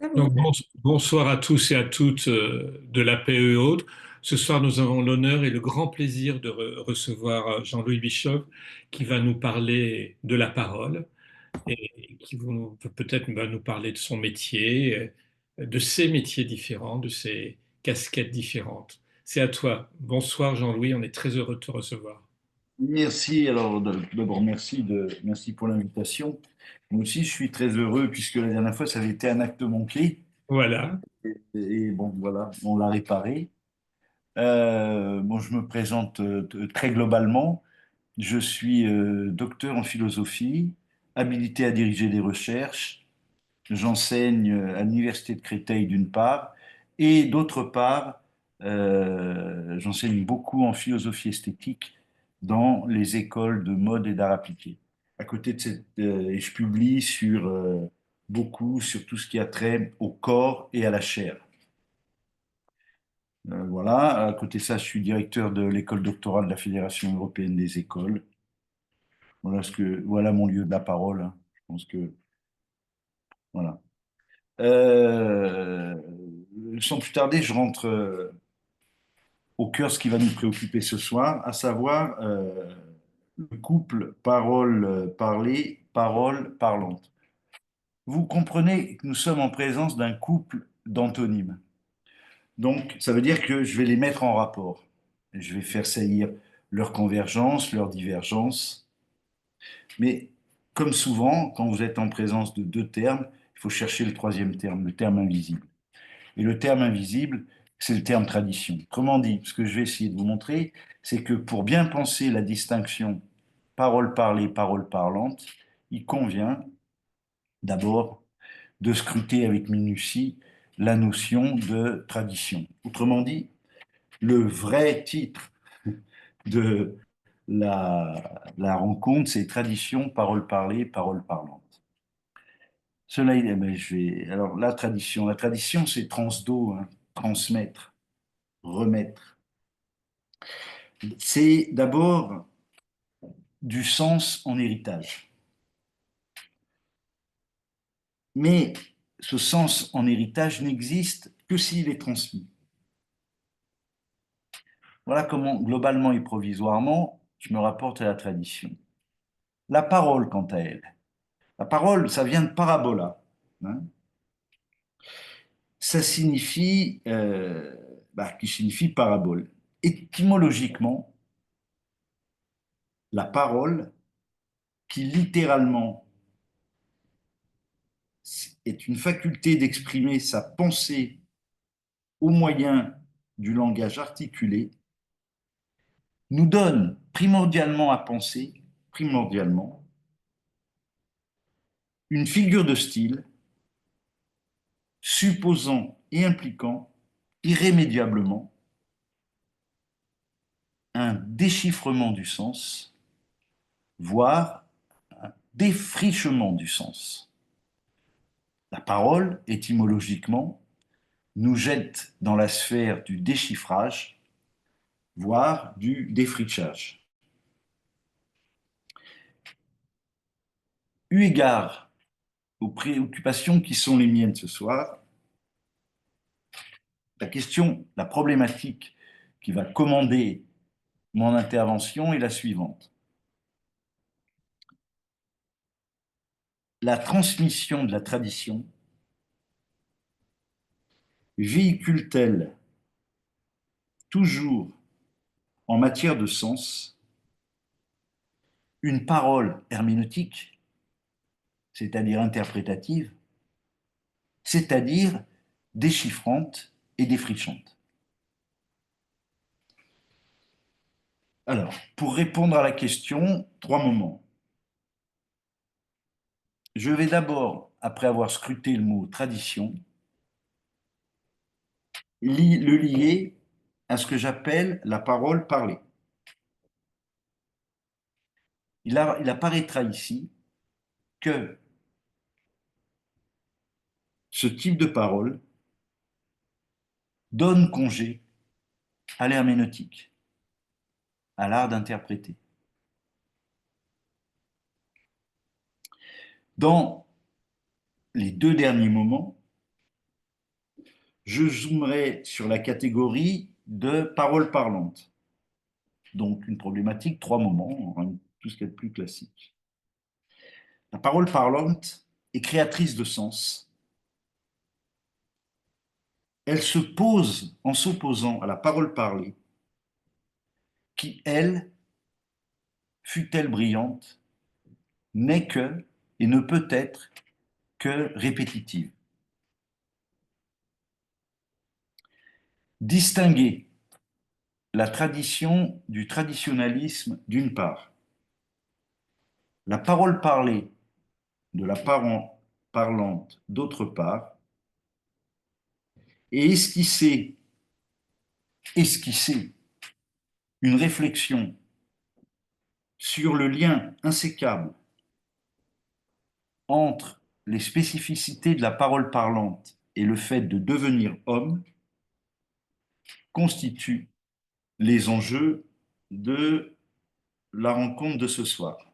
Donc, bonsoir à tous et à toutes de la PE et autres. Ce soir, nous avons l'honneur et le grand plaisir de recevoir Jean-Louis Bischoff qui va nous parler de la parole et qui peut-être va nous parler de son métier, de ses métiers différents, de ses casquettes différentes. C'est à toi. Bonsoir Jean-Louis, on est très heureux de te recevoir. Merci. Alors, d'abord, merci pour l'invitation. Moi aussi, je suis très heureux puisque la dernière fois, ça avait été un acte manqué. Voilà. Et bon, voilà, on l'a réparé. Bon, je me présente très globalement. Je suis docteur en philosophie, habilité à diriger des recherches. J'enseigne à l'Université de Créteil d'une part, et d'autre part, j'enseigne beaucoup en philosophie esthétique dans les écoles de mode et d'art appliqué. À côté de et je publie beaucoup sur tout ce qui a trait au corps et à la chair. Voilà. À côté de ça, je suis directeur de l'école doctorale de la Fédération européenne des écoles. Voilà mon lieu de la parole, hein. Je pense que voilà. Euh, Sans plus tarder, je rentre au cœur de ce qui va nous préoccuper ce soir, à savoir le couple parole-parlée, parole parlante. Vous comprenez que nous sommes en présence d'un couple d'antonymes. Donc, ça veut dire que je vais les mettre en rapport. Je vais faire saillir leur convergence, leur divergence. Mais comme souvent, quand vous êtes en présence de deux termes, il faut chercher le troisième terme, le terme invisible. Et le terme invisible, c'est le terme tradition. Autrement dit, ce que je vais essayer de vous montrer, c'est que pour bien penser la distinction parole parlée, parole parlante, il convient d'abord de scruter avec minutie la notion de tradition. Autrement dit, le vrai titre de la rencontre, c'est tradition, parole parlée, parole parlante. Alors, la tradition, c'est transdo, hein, transmettre, remettre. C'est d'abord du sens en héritage. Mais ce sens en héritage n'existe que s'il est transmis. Voilà comment, globalement et provisoirement, je me rapporte à la tradition. La parole, quant à elle. La parole, ça vient de parabola, hein. Ça signifie, qui signifie parabole. Étymologiquement, la parole, qui littéralement est une faculté d'exprimer sa pensée au moyen du langage articulé, nous donne primordialement à penser, primordialement, une figure de style supposant et impliquant irrémédiablement un déchiffrement du sens, voire un défrichement du sens. La parole, étymologiquement, nous jette dans la sphère du déchiffrage, voire du défrichage. Eu égard aux préoccupations qui sont les miennes ce soir, la problématique qui va commander mon intervention est la suivante. La transmission de la tradition véhicule-t-elle toujours en matière de sens une parole herméneutique, c'est-à-dire interprétative, c'est-à-dire déchiffrante et défrichante? Alors, pour répondre à la question, trois moments. Je vais d'abord, après avoir scruté le mot tradition, le lier à ce que j'appelle la parole parlée. Il apparaîtra ici que ce type de parole donne congé à l'herméneutique, à l'art d'interpréter. Dans les deux derniers moments, je zoomerai sur la catégorie de paroles parlantes. Donc, une problématique, trois moments, hein, tout ce qui est le plus classique. La parole parlante est créatrice de sens. Elle se pose en s'opposant à la parole parlée, qui, elle, fût-elle brillante, n'est que et ne peut être que répétitive. Distinguer la tradition du traditionnalisme d'une part, la parole parlée de la parole parlante d'autre part, et esquisser une réflexion sur le lien insécable entre les spécificités de la parole parlante et le fait de devenir homme, constitue les enjeux de la rencontre de ce soir.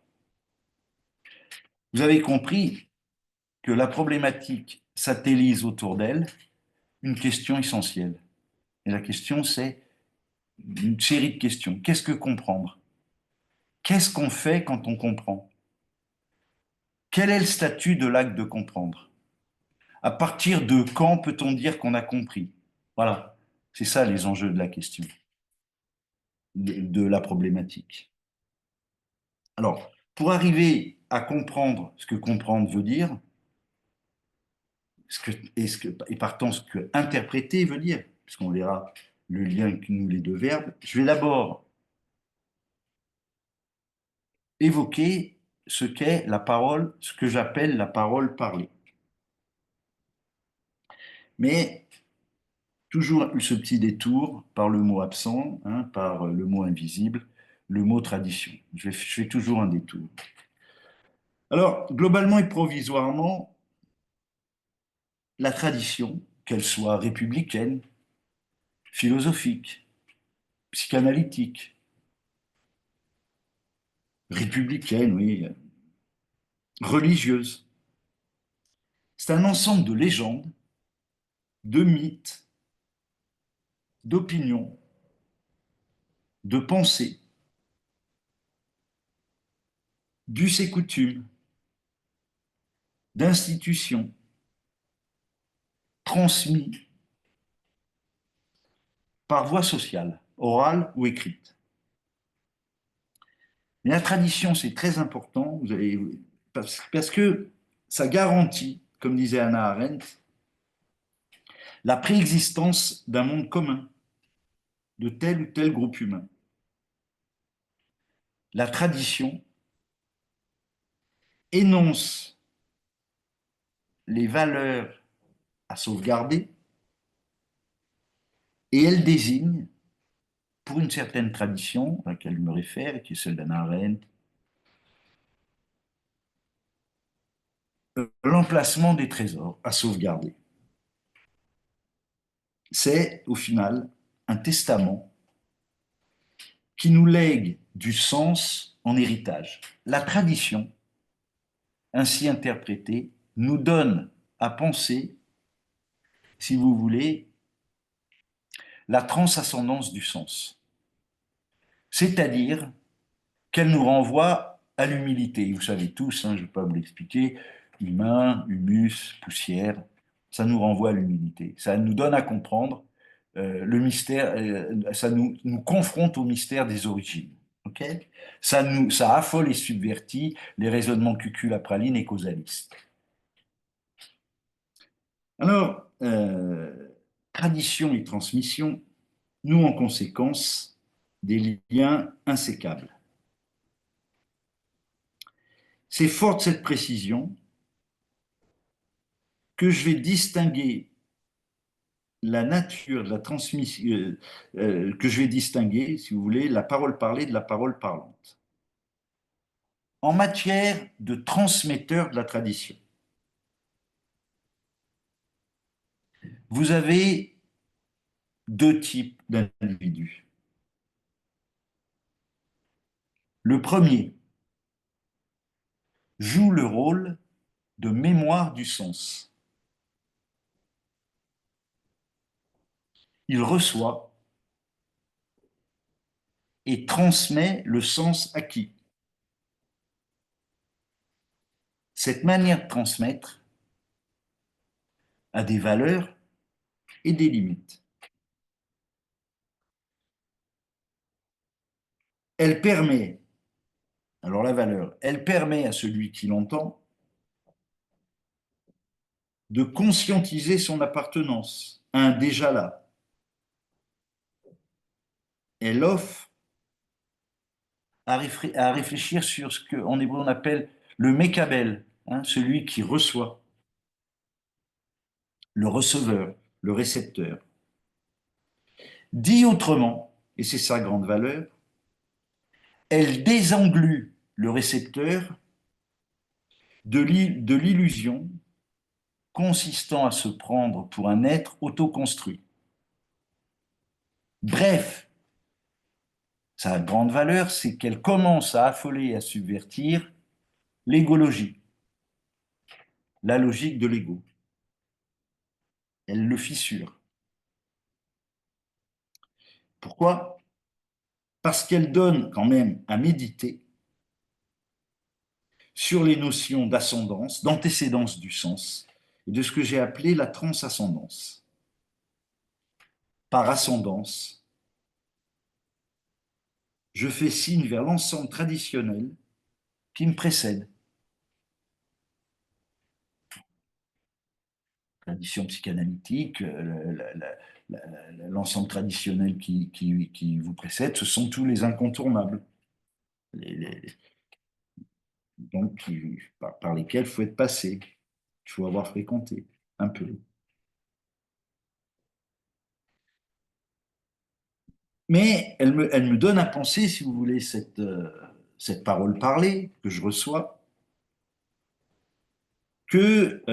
Vous avez compris que la problématique satellise autour d'elle une question essentielle. Et la question, c'est une série de questions. Qu'est-ce que comprendre? Qu'est-ce qu'on fait quand on comprend? Quel est le statut de l'acte de comprendre? À partir de quand peut-on dire qu'on a compris? Voilà, c'est ça les enjeux de la question, de la problématique. Alors, pour arriver à comprendre ce que comprendre veut dire, et partant ce que interpréter veut dire, puisqu'on verra le lien que nous les deux verbes, je vais d'abord évoquer ce qu'est la parole, ce que j'appelle la parole parlée. Mais toujours ce petit détour par le mot absent, hein, par le mot invisible, le mot tradition. Je fais toujours un détour. Alors, globalement et provisoirement, la tradition, qu'elle soit républicaine, philosophique, psychanalytique, républicaine, oui, religieuse, c'est un ensemble de légendes, de mythes, d'opinions, de pensées, d'us et coutumes, d'institutions transmis par voie sociale, orale ou écrite. Mais la tradition, c'est très important, parce que ça garantit, comme disait Hannah Arendt, la préexistence d'un monde commun de tel ou tel groupe humain. La tradition énonce les valeurs à sauvegarder et elle désigne, pour une certaine tradition à laquelle je me réfère, et qui est celle d'Hannah Arendt, l'emplacement des trésors à sauvegarder. C'est, au final, un testament qui nous lègue du sens en héritage. La tradition, ainsi interprétée, nous donne à penser, si vous voulez, la transcendance du sens. C'est-à-dire qu'elle nous renvoie à l'humilité. Vous savez tous, hein, je ne vais pas vous l'expliquer, humain, humus, poussière, ça nous renvoie à l'humilité. Ça nous donne à comprendre le mystère, ça nous confronte au mystère des origines. Okay, ça affole et subvertit les raisonnements cucul-praline et causalistes. Alors, tradition et transmission nouent en conséquence des liens insécables. C'est fort de cette précision que je vais distinguer la nature de la transmission, que je vais distinguer, si vous voulez, la parole parlée de la parole parlante. En matière de transmetteur de la tradition, vous avez deux types d'individus. Le premier joue le rôle de mémoire du sens. il reçoit et transmet le sens acquis. Cette manière de transmettre a des valeurs et des limites. Elle permet, alors la valeur, elle permet à celui qui l'entend de conscientiser son appartenance à un déjà là. Elle offre à réfléchir sur ce qu'en hébreu on appelle le mekabel, hein, celui qui reçoit, le receveur, le récepteur. Dit autrement, et c'est sa grande valeur, elle désenglue le récepteur de l'illusion consistant à se prendre pour un être autoconstruit. Bref, sa grande valeur, c'est qu'elle commence à affoler et à subvertir l'égologie, la logique de l'ego. Elle le fissure. Pourquoi? Parce qu'elle donne quand même à méditer sur les notions d'ascendance, d'antécédence du sens, et de ce que j'ai appelé la transascendance. Par ascendance, je fais signe vers l'ensemble traditionnel qui me précède. Tradition psychanalytique, l'ensemble traditionnel qui vous précède, ce sont tous les incontournables, les, les, donc par lesquels il faut être passé, il faut avoir fréquenté un peu. Mais elle me donne à penser, si vous voulez, cette parole parlée que je reçois, que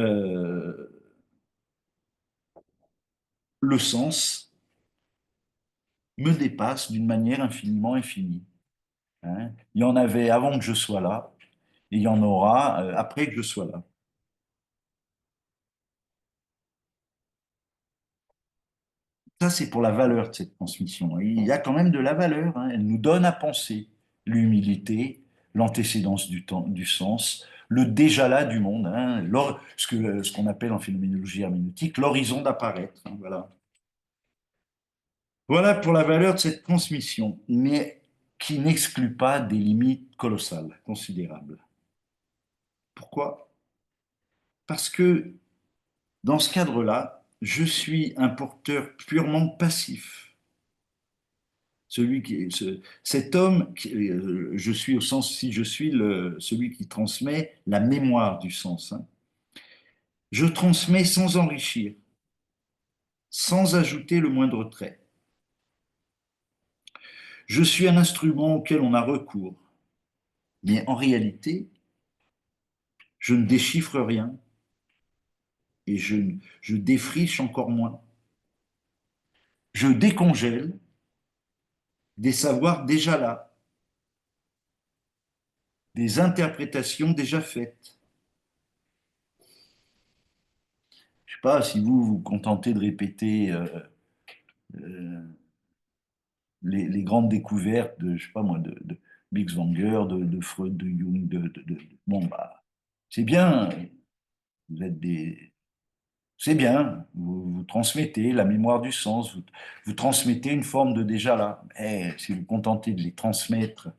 le sens me dépasse d'une manière infiniment infinie. Hein. Il y en avait avant que je sois là, et il y en aura après que je sois là. Ça, c'est pour la valeur de cette transmission. Et il y a quand même de la valeur. Hein. Elle nous donne à penser l'humilité, l'antécédence du temps, du sens, le déjà là du monde, hein, ce qu'on appelle en phénoménologie herméneutique l'horizon d'apparaître. Hein, voilà. Voilà pour la valeur de cette transmission, mais qui n'exclut pas des limites colossales, considérables. Pourquoi? Parce que dans ce cadre-là, je suis un porteur purement passif. Cet homme, je suis au sens si je suis celui qui transmet la mémoire du sens. Hein. Je transmets sans enrichir, sans ajouter le moindre trait. Je suis un instrument auquel on a recours, mais en réalité, je ne déchiffre rien et je défriche encore moins. Je décongèle des savoirs déjà là, des interprétations déjà faites. Je ne sais pas si vous vous contentez de répéter euh, les grandes découvertes de, je sais pas moi, de Bix-Wanger, de Freud, de Jung, bon, bah, c'est bien, vous êtes des, c'est bien, vous transmettez la mémoire du sens, vous transmettez une forme de déjà là. Mais si vous vous contentez de les transmettre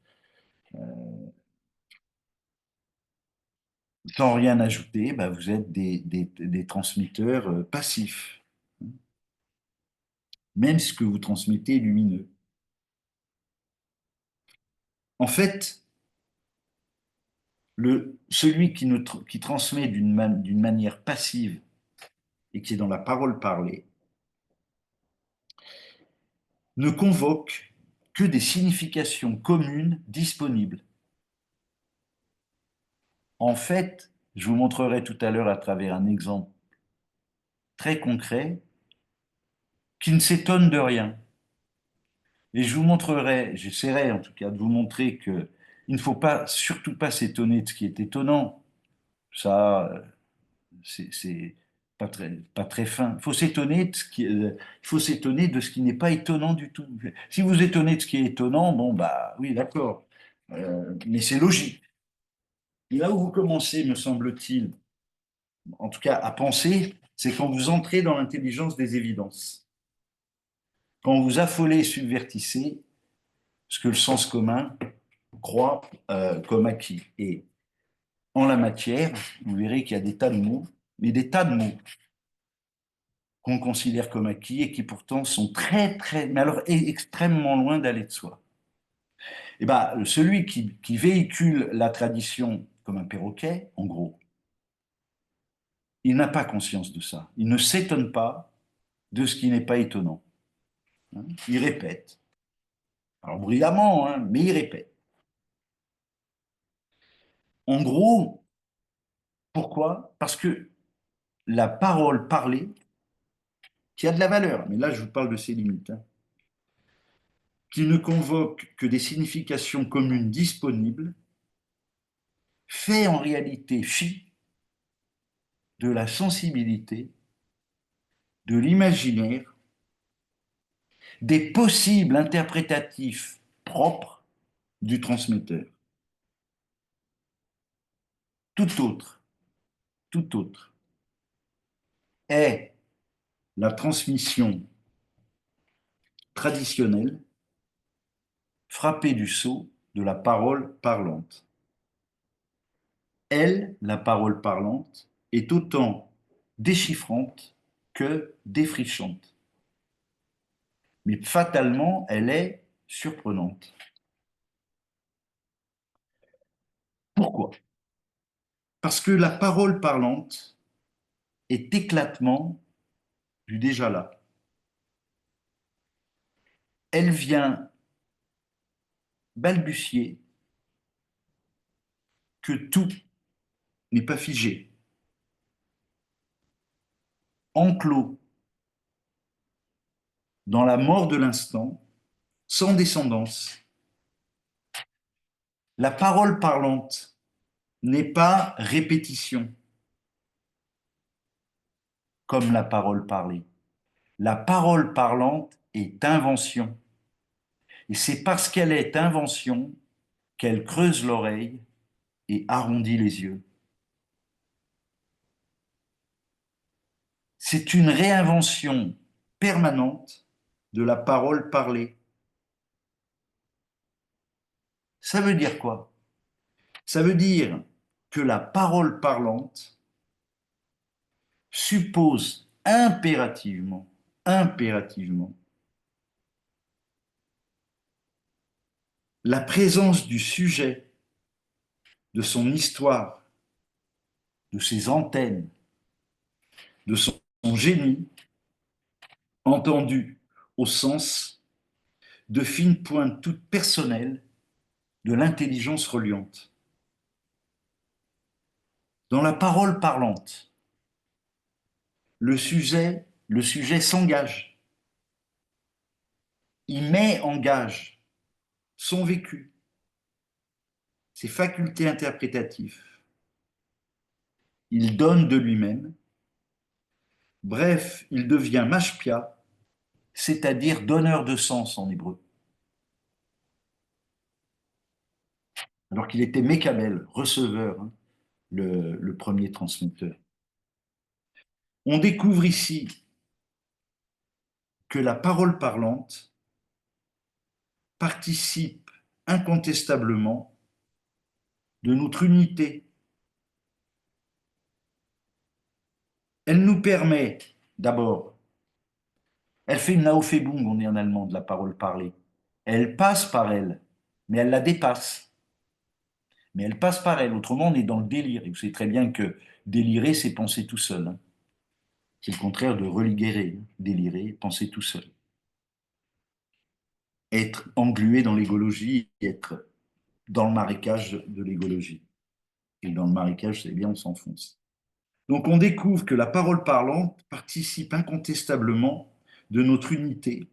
sans rien ajouter, bah, vous êtes des transmetteurs passifs. Même ce que vous transmettez est lumineux. En fait, celui qui transmet d'une manière passive et qui est dans la parole parlée, ne convoque que des significations communes disponibles. En fait, je vous montrerai tout à l'heure à travers un exemple très concret qui ne s'étonne de rien. Et je vous montrerai, j'essaierai en tout cas de vous montrer que il ne faut pas, surtout pas s'étonner de ce qui est étonnant. Ça, c'est pas très fin. Il faut s'étonner il faut s'étonner de ce qui n'est pas étonnant du tout. Si vous étonnez de ce qui est étonnant, bon, bah oui, d'accord. Mais c'est logique. Et là où vous commencez, me semble-t-il, en tout cas à penser, c'est quand vous entrez dans l'intelligence des évidences. Quand vous affolez et subvertissez ce que le sens commun croit comme acquis. Et en la matière, vous verrez qu'il y a des tas de mots, mais des tas de mots qu'on considère comme acquis et qui pourtant sont mais alors extrêmement loin d'aller de soi. Et ben, celui qui véhicule la tradition comme un perroquet, en gros, il n'a pas conscience de ça. Il ne s'étonne pas de ce qui n'est pas étonnant. Hein. Il répète. Alors bruyamment, hein, mais il répète. En gros, pourquoi? Parce que la parole parlée, qui a de la valeur, mais là je vous parle de ses limites, hein, qui ne convoque que des significations communes disponibles, fait en réalité fi de la sensibilité, de l'imaginaire, des possibles interprétatifs propres du transmetteur. Tout autre, tout autre est la transmission traditionnelle frappée du sceau de la parole parlante. Elle, la parole parlante, est autant déchiffrante que défrichante. Mais fatalement, elle est surprenante. Pourquoi? Parce que la parole parlante est éclatement du déjà là. Elle vient balbutier que tout n'est pas figé, enclos dans la mort de l'instant, sans descendance. La parole parlante n'est pas répétition, comme la parole parlée. La parole parlante est invention. Et c'est parce qu'elle est invention qu'elle creuse l'oreille et arrondit les yeux. C'est une réinvention permanente de la parole parlée. Ça veut dire quoi? Ça veut dire que la parole parlante suppose impérativement, la présence du sujet, de son histoire, de ses antennes, de son génie, entendu au sens de fines pointes toutes personnelles de l'intelligence reliante. Dans la parole parlante, le sujet s'engage. Il met en gage son vécu, ses facultés interprétatives. Il donne de lui-même. Bref, il devient mashpia, c'est-à-dire donneur de sens en hébreu. Alors qu'il était Mekabel, receveur, hein, le premier transmetteur. On découvre ici que la parole parlante participe incontestablement de notre unité. Elle nous permet, d'abord, elle fait une Aufhebung, on dit en allemand, de la parole parlée. Elle passe par elle, mais elle la dépasse. Mais elle passe par elle, autrement on est dans le délire. Et vous savez très bien que délirer, c'est penser tout seul. Hein. C'est le contraire de religérer, délirer, penser tout seul. Être englué dans l'égologie, être dans le marécage de l'égologie. Et dans le marécage, c'est bien, on s'enfonce. Donc on découvre que la parole parlante participe incontestablement de notre unité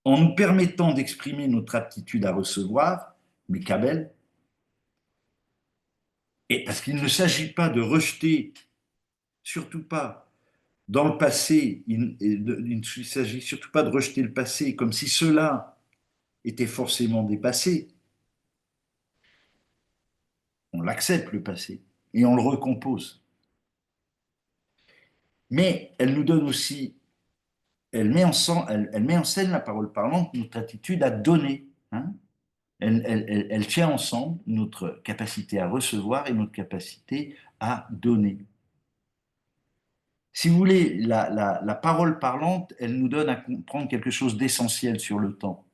en nous permettant d'exprimer notre aptitude à recevoir, mais Kabel, et parce qu'il ne s'agit pas de rejeter surtout pas. Dans le passé, il ne s'agit surtout pas de rejeter le passé comme si cela était forcément dépassé. On l'accepte, le passé, et on le recompose. Mais elle nous donne aussi, elle met en scène la parole parlante, notre attitude à donner. Hein. Elle tient ensemble notre capacité à recevoir et notre capacité à donner. Si vous voulez, la parole parlante, elle nous donne à comprendre quelque chose d'essentiel sur le temps.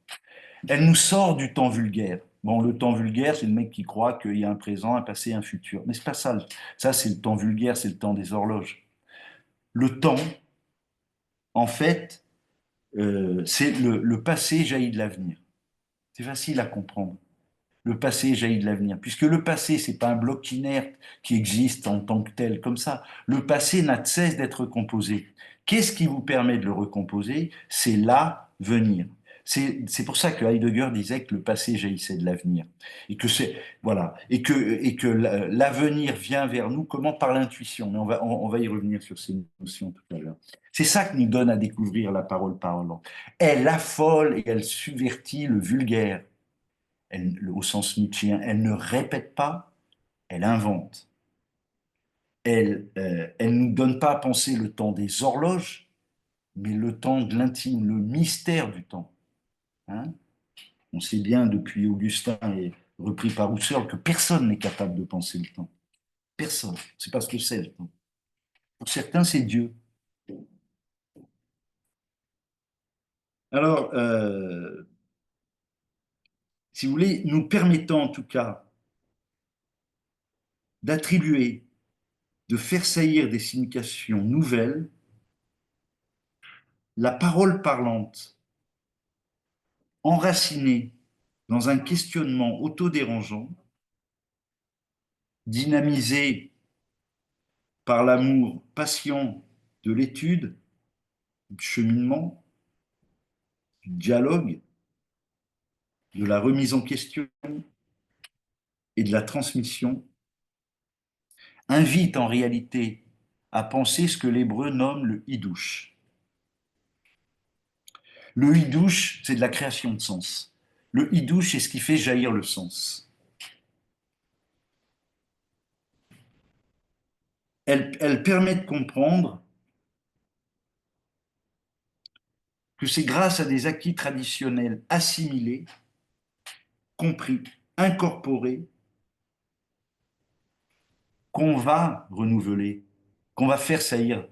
Elle nous sort du temps vulgaire. Bon, le temps vulgaire, c'est le mec qui croit qu'il y a un présent, un passé, un futur. Mais c'est pas ça. Ça, c'est le temps vulgaire, c'est le temps des horloges. Le temps, en fait, c'est le passé jaillit de l'avenir. C'est facile à comprendre. Le passé jaillit de l'avenir, puisque le passé, c'est pas un bloc inerte qui existe en tant que tel, comme ça. Le passé n'a de cesse d'être composé. Qu'est-ce qui vous permet de le recomposer? C'est l'avenir. C'est pour ça que Heidegger disait que le passé jaillissait de l'avenir. Et que c'est, voilà. Et que l'avenir vient vers nous, comment? Par l'intuition. Mais on va y revenir sur ces notions tout à l'heure. C'est ça que nous donne à découvrir la parole parlante. Elle affole et elle subvertit le vulgaire. Au sens nietzschéen, elle ne répète pas, elle invente. Elle ne nous donne pas à penser le temps des horloges, mais le temps de l'intime, le mystère du temps. Hein. On sait bien depuis Augustin et repris par Husserl que personne n'est capable de penser le temps. Personne. C'est pas ce que c'est le temps. Pour certains, c'est Dieu. Alors, si vous voulez, nous permettant en tout cas d'attribuer, de faire saillir des significations nouvelles, la parole parlante enraciné dans un questionnement autodérangeant, dynamisé par l'amour patient de l'étude, du cheminement, du dialogue, de la remise en question et de la transmission, invite en réalité à penser ce que l'hébreu nomme le hidouche. Le hidouche, c'est de la création de sens. Le hidouche, c'est ce qui fait jaillir le sens. Elle permet de comprendre que c'est grâce à des acquis traditionnels assimilés, compris, incorporés, qu'on va renouveler, qu'on va faire saillir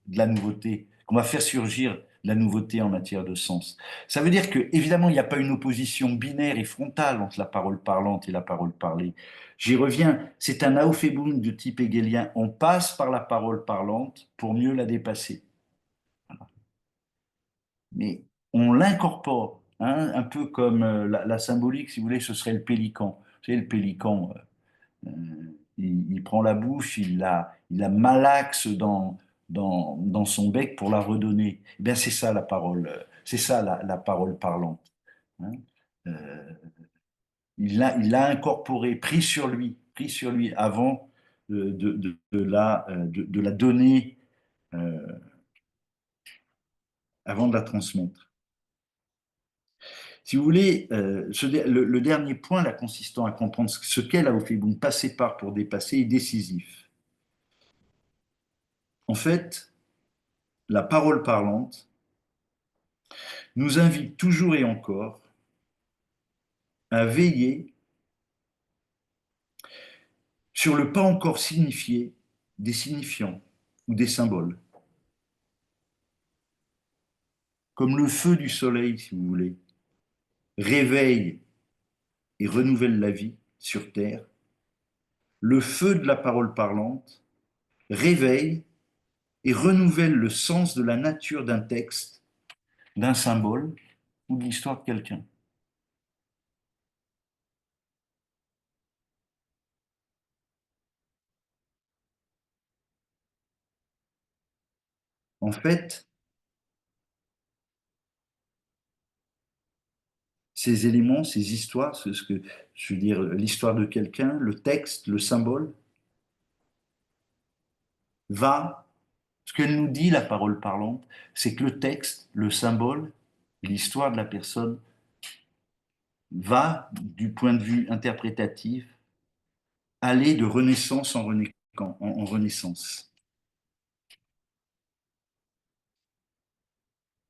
de la nouveauté, qu'on va faire surgir de la nouveauté en matière de sens. Ça veut dire que, évidemment, il n'y a pas une opposition binaire et frontale entre la parole parlante et la parole parlée. J'y reviens, c'est un Aufhebung de type hegelien. On passe par la parole parlante pour mieux la dépasser. Mais on l'incorpore, hein, un peu comme la symbolique, si vous voulez, ce serait le pélican. Vous savez, le pélican, il prend la bouche, il la malaxe dans son bec pour la redonner. Eh bien, c'est ça la parole, c'est ça la parole parlante. Hein. Euh, il l'a incorporé, pris sur lui avant de la donner, euh, avant de la transmettre. Si vous voulez, le dernier point, là, consistant à comprendre ce qu'est la Aufhebung, passer par pour dépasser, est décisif. En fait, la parole parlante nous invite toujours et encore à veiller sur le pas encore signifié des signifiants ou des symboles, comme le feu du soleil, si vous voulez, réveille et renouvelle la vie sur Terre. Le feu de la parole parlante réveille et renouvelle le sens de la nature d'un texte, d'un symbole ou de l'histoire de quelqu'un. En fait, ces éléments, ces histoires, ce que je veux dire, l'histoire de quelqu'un, le texte, le symbole, va, ce qu'elle nous dit, la parole parlante, c'est que le texte, le symbole, l'histoire de la personne va, du point de vue interprétatif, aller de renaissance en renaissance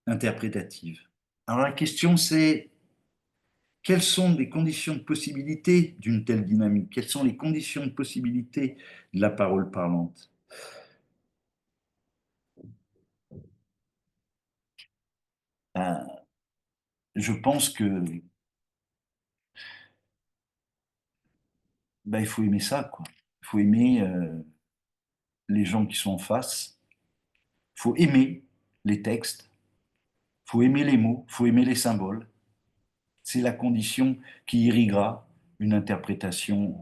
interprétative. Alors la question c'est, quelles sont les conditions de possibilité d'une telle dynamique? Quelles sont les conditions de possibilité de la parole parlante? Ben, je pense que ben, il faut aimer ça, quoi. Il faut aimer les gens qui sont en face. Il faut aimer les textes. Il faut aimer les mots. Il faut aimer les symboles. C'est la condition qui irriguera une interprétation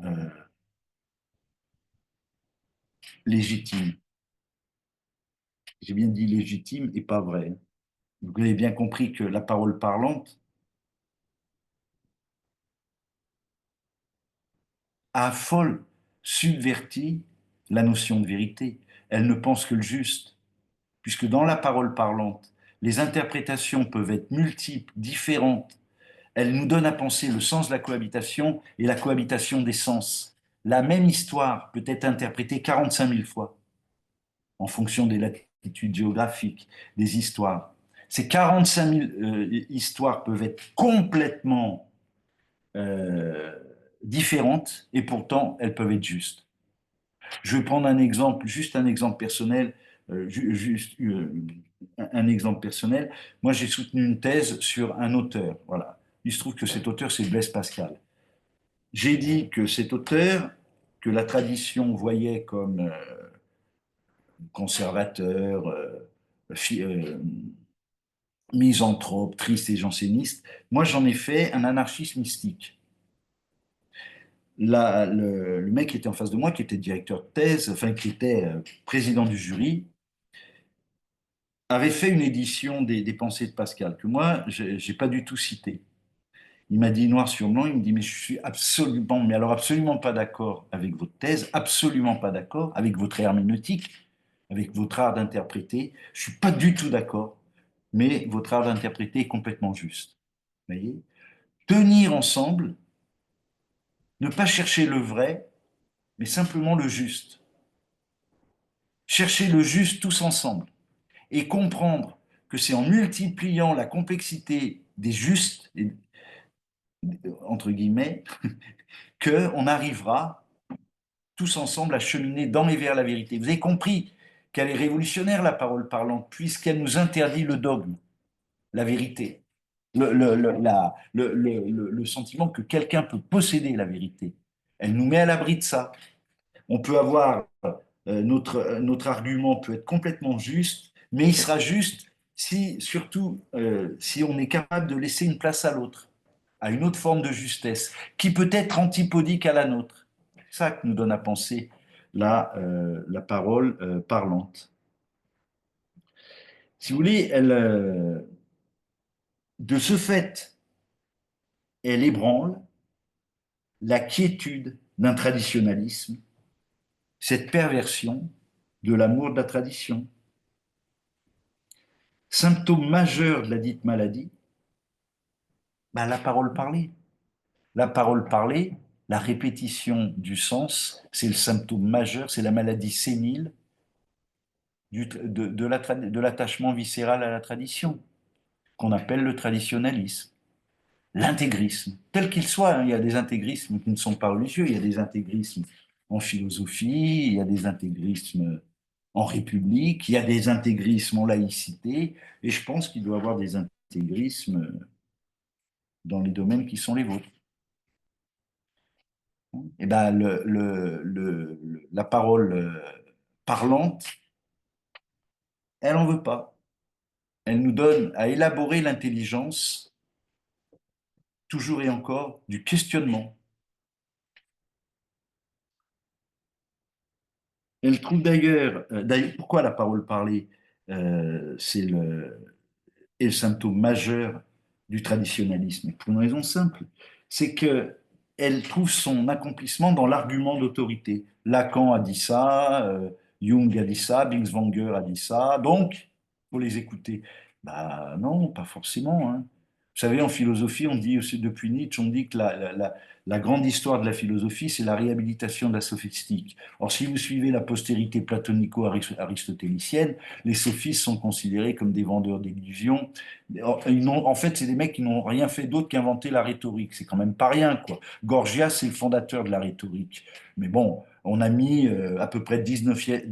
légitime. J'ai bien dit légitime et pas vrai. Vous avez bien compris que la parole parlante a folle subverti la notion de vérité. Elle ne pense que le juste, puisque dans la parole parlante, les interprétations peuvent être multiples, différentes. Elle nous donne à penser le sens de la cohabitation et la cohabitation des sens. La même histoire peut être interprétée 45 000 fois en fonction des latitudes géographiques, des histoires. Ces 45 000 histoires peuvent être complètement euh, différentes et pourtant elles peuvent être justes. Je vais prendre un exemple, juste un exemple personnel, juste un exemple personnel. Moi, j'ai soutenu une thèse sur un auteur. Voilà. Il se trouve que cet auteur, c'est Blaise Pascal. J'ai dit que cet auteur, que la tradition voyait comme conservateur, misanthrope, triste et janséniste, moi, j'en ai fait un anarchiste mystique. Le mec qui était en face de moi, qui était directeur de thèse, enfin qui était président du jury, avait fait une édition des Pensées de Pascal, que moi, j'ai pas du tout cité. Il m'a dit noir sur blanc, il me dit, mais je suis absolument, mais alors absolument pas d'accord avec votre thèse, absolument pas d'accord avec votre herméneutique, avec votre art d'interpréter. Je suis pas du tout d'accord, mais votre art d'interpréter est complètement juste. Vous voyez? Tenir ensemble, ne pas chercher le vrai, mais simplement le juste. Chercher le juste tous ensemble et comprendre que c'est en multipliant la complexité des justes, entre guillemets, qu'on arrivera tous ensemble à cheminer dans et vers la vérité. Vous avez compris qu'elle est révolutionnaire, la parole parlante, puisqu'elle nous interdit le dogme, la vérité, le sentiment que quelqu'un peut posséder la vérité. Elle nous met à l'abri de ça. On peut avoir, notre argument peut être complètement juste, mais il sera juste si, surtout, si on est capable de laisser une place à l'autre, à une autre forme de justesse, qui peut être antipodique à la nôtre. C'est ça que nous donne à penser la parole parlante. Si vous voulez, de ce fait, elle ébranle la quiétude d'un traditionnalisme, cette perversion de l'amour de la tradition. Symptôme majeur de la dite maladie, bah, la parole parlée. La parole parlée, la répétition du sens, c'est le symptôme majeur, c'est la maladie sénile de l'attachement viscéral à la tradition, qu'on appelle le traditionnalisme. L'intégrisme, tel qu'il soit, hein, il y a des intégrismes qui ne sont pas religieux, il y a des intégrismes en philosophie, il y a des intégrismes en république, il y a des intégrismes en laïcité, et je pense qu'il doit y avoir des intégrismes dans les domaines qui sont les vôtres. Et ben la parole parlante, elle n'en veut pas. Elle nous donne à élaborer l'intelligence, toujours et encore, du questionnement. Elle trouve d'ailleurs, pourquoi la parole parlée, c'est est le symptôme majeur du traditionnalisme, pour une raison simple, c'est que elle trouve son accomplissement dans l'argument d'autorité. Lacan a dit ça, Jung a dit ça, Binswanger a dit ça, donc il faut les écouter. Bah non, pas forcément, hein. Vous savez, en philosophie, on dit aussi depuis Nietzsche, on dit que la grande histoire de la philosophie, c'est la réhabilitation de la sophistique. Or, si vous suivez la postérité platonico-aristotélicienne, les sophistes sont considérés comme des vendeurs d'illusions. En fait, c'est des mecs qui n'ont rien fait d'autre qu'inventer la rhétorique. C'est quand même pas rien, quoi. Gorgias, c'est le fondateur de la rhétorique. Mais bon, on a mis à peu près 19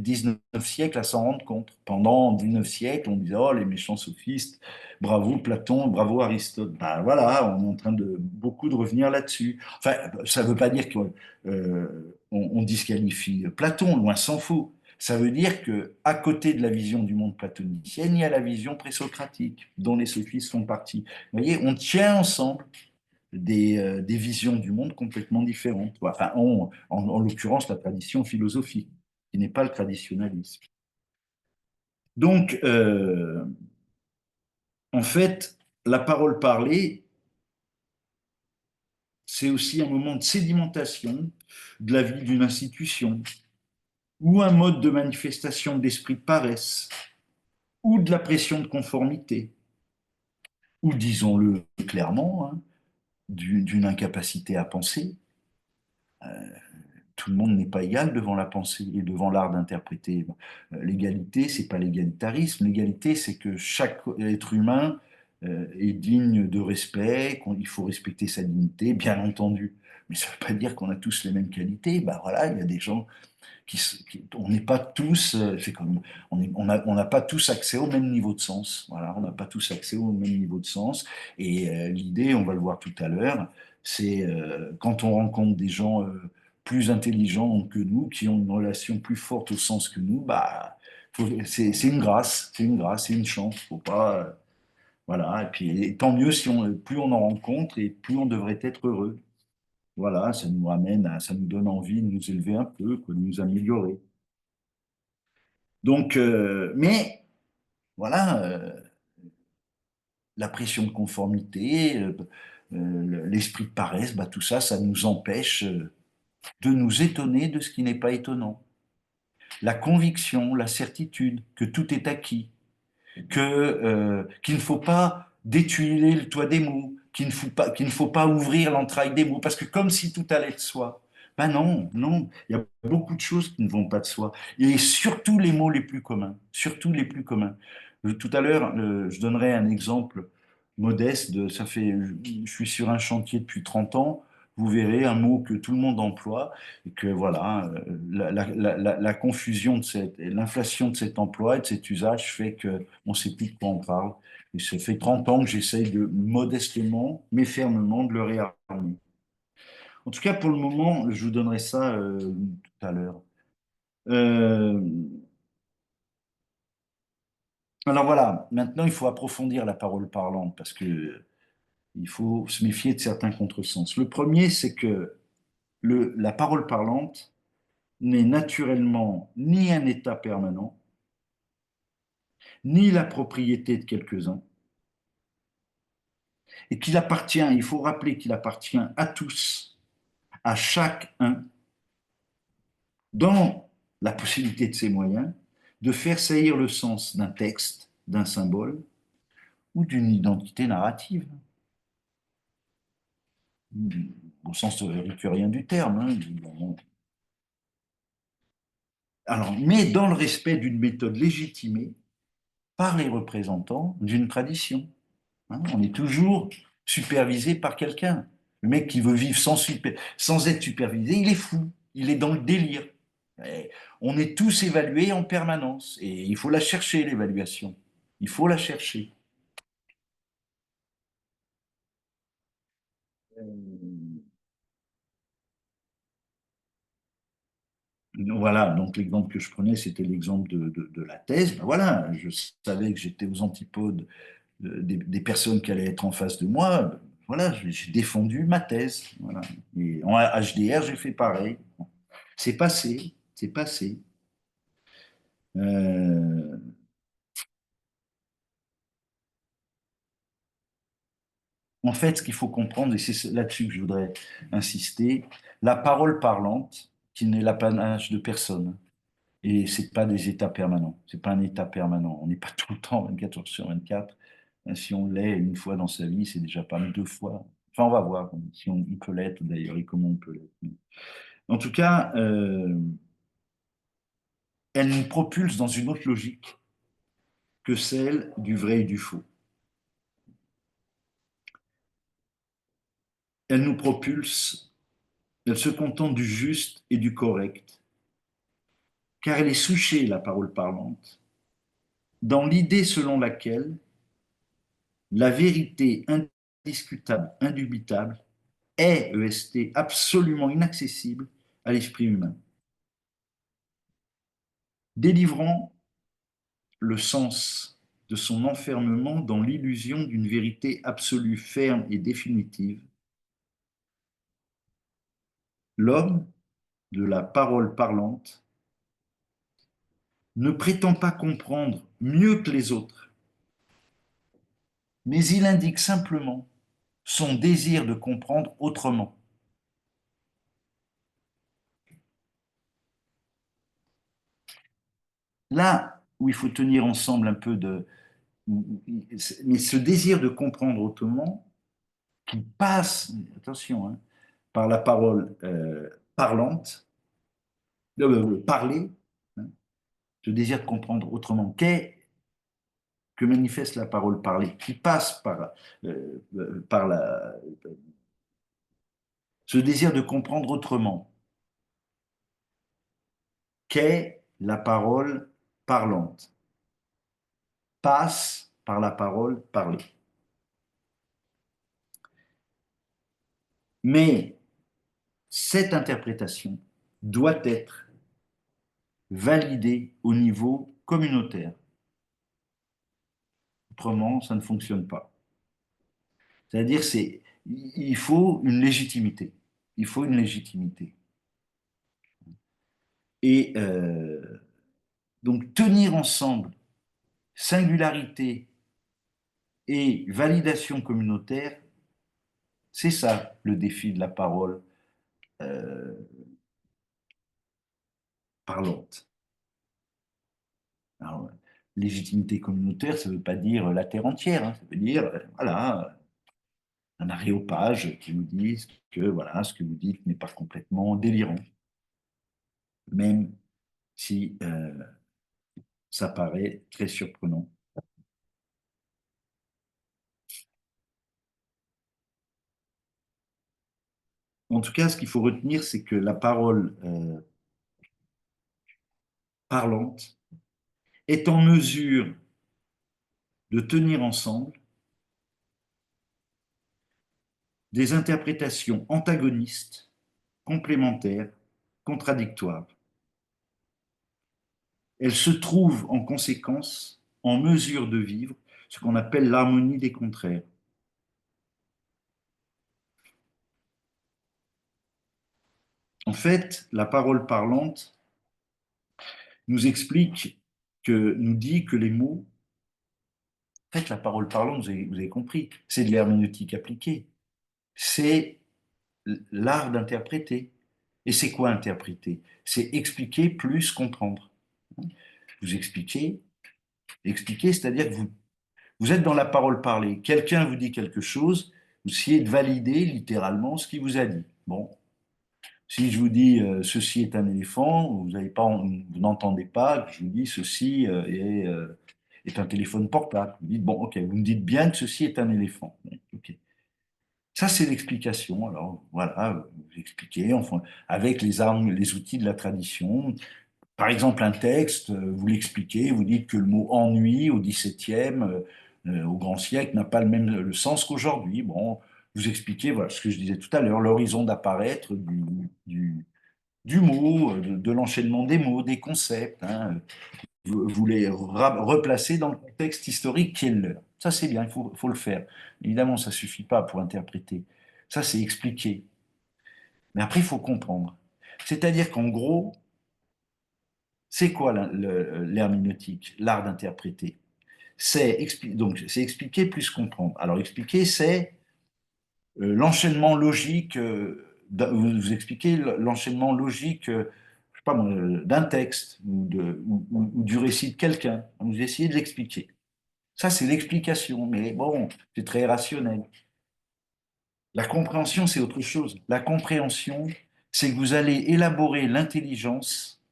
siècles à s'en rendre compte. Pendant 19 siècles, on disait, oh, les méchants sophistes, bravo Platon, bravo Aristote. Ben voilà, on est en train de beaucoup de revenir là-dessus. Enfin, ça ne veut pas dire qu'on on disqualifie Platon, loin s'en faut. Ça veut dire que à côté de la vision du monde platonicienne, il y a la vision présocratique, dont les sophistes font partie. Vous voyez, on tient ensemble des visions du monde complètement différentes. Enfin, en l'occurrence, la tradition philosophique, qui n'est pas le traditionnalisme. Donc, en fait, la parole parlée, c'est aussi un moment de sédimentation de la vie d'une institution, ou un mode de manifestation de l'esprit de paresse, ou de la pression de conformité, ou disons-le clairement, hein, d'une incapacité à penser. Tout le monde n'est pas égal devant la pensée et devant l'art d'interpréter. L'égalité, c'est pas l'égalitarisme. L'égalité, c'est que chaque être humain est digne de respect, qu'il faut respecter sa dignité, bien entendu. Mais ça ne veut pas dire qu'on a tous les mêmes qualités. Ben voilà, il y a des gens on n'est pas tous, c'est comme, on n'a pas tous accès au même niveau de sens. Voilà, on n'a pas tous accès au même niveau de sens. Et l'idée, on va le voir tout à l'heure, c'est quand on rencontre des gens plus intelligents que nous, qui ont une relation plus forte au sens que nous, bah, c'est une grâce, c'est une grâce, c'est une chance. Faut pas, voilà. Et puis, et tant mieux si plus on en rencontre et plus on devrait être heureux. Voilà, ça nous ramène ça nous donne envie de nous élever un peu, quoi, de nous améliorer. Donc, mais voilà, la pression de conformité, l'esprit de paresse, bah, tout ça, ça nous empêche de nous étonner de ce qui n'est pas étonnant. La conviction, la certitude que tout est acquis, qu'il ne faut pas détuiler le toit des mots, qu'il ne faut pas ouvrir l'entraille des mots, parce que comme si tout allait de soi. Ben non, non, il y a beaucoup de choses qui ne vont pas de soi. Et surtout les mots les plus communs, surtout les plus communs. Tout à l'heure, je donnerai un exemple modeste ça fait, je suis sur un chantier depuis 30 ans, vous verrez un mot que tout le monde emploie et que voilà, la confusion l'inflation de cet emploi et de cet usage fait que on ne sait plus de quoi on parle. Et ça fait 30 ans que j'essaye de modestement, mais fermement, de le réarmer. En tout cas, pour le moment, je vous donnerai ça tout à l'heure. Euh, alors voilà, maintenant il faut approfondir la parole parlante parce que il faut se méfier de certains contresens. Le premier, c'est que la parole parlante n'est naturellement ni un état permanent, ni la propriété de quelques-uns, et qu'il appartient, il faut rappeler qu'il appartient à tous, à chacun, dans la possibilité de ses moyens, de faire saillir le sens d'un texte, d'un symbole ou d'une identité narrative, au sens ricurien du terme, hein. Alors, mais dans le respect d'une méthode légitimée par les représentants d'une tradition. Hein. On est toujours supervisé par quelqu'un. Le mec qui veut vivre sans être supervisé, il est fou, il est dans le délire. Et on est tous évalués en permanence et il faut la chercher, l'évaluation. Il faut la chercher. Voilà, donc l'exemple que je prenais, c'était l'exemple de la thèse. Ben voilà, je savais que j'étais aux antipodes des personnes qui allaient être en face de moi. Voilà, j'ai défendu ma thèse. Voilà. Et en HDR, j'ai fait pareil. C'est passé, c'est passé. Euh, En fait, ce qu'il faut comprendre, et c'est là-dessus que je voudrais insister, la parole parlante, qui n'est l'apanage de personne, Et c'est pas des états permanents. C'est pas un état permanent. On n'est pas tout le temps 24 heures sur 24. Si on l'est une fois dans sa vie, c'est déjà pas mal deux fois. Enfin, on va voir si on peut l'être d'ailleurs et comment on peut l'être. En tout cas, elle nous propulse dans une autre logique que celle du vrai et du faux. Elle nous propulse, elle se contente du juste et du correct, car elle est souchée, la parole parlante, dans l'idée selon laquelle la vérité indiscutable, indubitable, est, EST, absolument inaccessible à l'esprit humain, délivrant le sens de son enfermement dans l'illusion d'une vérité absolue, ferme et définitive. L'homme de la parole parlante ne prétend pas comprendre mieux que les autres, mais il indique simplement son désir de comprendre autrement. Là où il faut tenir ensemble un peu de... Mais ce désir de comprendre autrement, qui passe, attention, hein, par la parole parlante, parler, hein, ce désir de comprendre autrement, que manifeste la parole parlée, qui passe par ce désir de comprendre autrement, qu'est la parole parlante, passe par la parole parlée. Mais cette interprétation doit être validée au niveau communautaire. Autrement, ça ne fonctionne pas. C'est-à-dire, il faut une légitimité. Il faut une légitimité. Et donc, tenir ensemble singularité et validation communautaire, c'est ça le défi de la parole euh, parlante. Alors, légitimité communautaire, ça ne veut pas dire la terre entière, hein, ça veut dire, voilà, un aréopage qui nous dit que voilà, ce que vous dites n'est pas complètement délirant, même si ça paraît très surprenant. En tout cas, ce qu'il faut retenir, c'est que la parole parlante est en mesure de tenir ensemble des interprétations antagonistes, complémentaires, contradictoires. Elle se trouve en conséquence en mesure de vivre ce qu'on appelle l'harmonie des contraires. En fait, la parole parlante nous explique nous dit que les mots, en fait, la parole parlante, vous avez compris, c'est de l'herméneutique appliquée. C'est l'art d'interpréter. Et c'est quoi interpréter? C'est expliquer plus comprendre. Vous expliquez, c'est-à-dire que vous êtes dans la parole parlée. Quelqu'un vous dit quelque chose, vous essayez de valider littéralement ce qu'il vous a dit. Bon, si je vous dis ceci est un éléphant, vous n'entendez pas que je vous dis ceci est un téléphone portable. Vous dites bon, ok, vous me dites bien que ceci est un éléphant. Ok. Ça, c'est l'explication. Alors voilà, vous expliquez enfin, avec les armes, les outils de la tradition. Par exemple, un texte, vous l'expliquez, vous dites que le mot ennui au XVIIe, au grand siècle, n'a pas le même le sens qu'aujourd'hui. Bon, vous expliquez, voilà ce que je disais tout à l'heure, l'horizon d'apparaître du mot, de l'enchaînement des mots, des concepts. Hein. Vous les replacez dans le contexte historique qui est le leur. Ça, c'est bien, faut le faire. Évidemment, ça ne suffit pas pour interpréter. Ça, c'est expliquer. Mais après, il faut comprendre. C'est-à-dire qu'en gros, c'est quoi l'herméneutique, l'art d'interpréter? Donc, c'est expliquer plus comprendre. Alors, expliquer, c'est l'enchaînement logique. Vous expliquez l'enchaînement logique, je sais pas moi, d'un texte ou du récit de quelqu'un. Vous essayez de l'expliquer. Ça, c'est l'explication, mais bon, c'est très rationnel. La compréhension, c'est autre chose. La compréhension, c'est que vous allez élaborer l'intelligence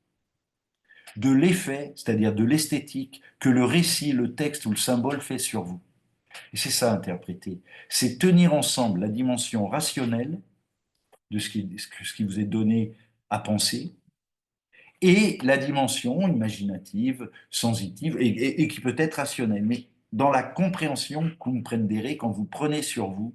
de l'effet, c'est-à-dire de l'esthétique, que le récit, le texte ou le symbole fait sur vous. Et c'est ça, interpréter. C'est tenir ensemble la dimension rationnelle de ce qui vous est donné à penser et la dimension imaginative, sensitive et qui peut être rationnelle. Mais dans la compréhension que vous me prenez, quand vous prenez sur vous,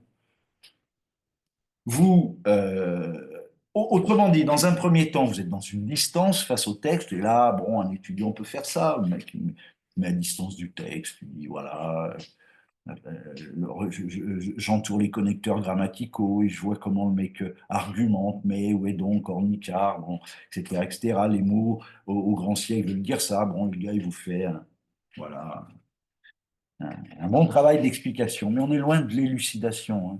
autrement dit, dans un premier temps, vous êtes dans une distance face au texte, et là, bon, un étudiant peut faire ça, le mec il met à distance du texte, il dit voilà, j'entoure les connecteurs grammaticaux et je vois comment le mec argumente, mais où est donc Ornicard, bon, etc., etc. Les mots au grand siècle veulent dire ça. Bon, le gars, il vous fait voilà, un bon travail d'explication, mais on est loin de l'élucidation. Hein.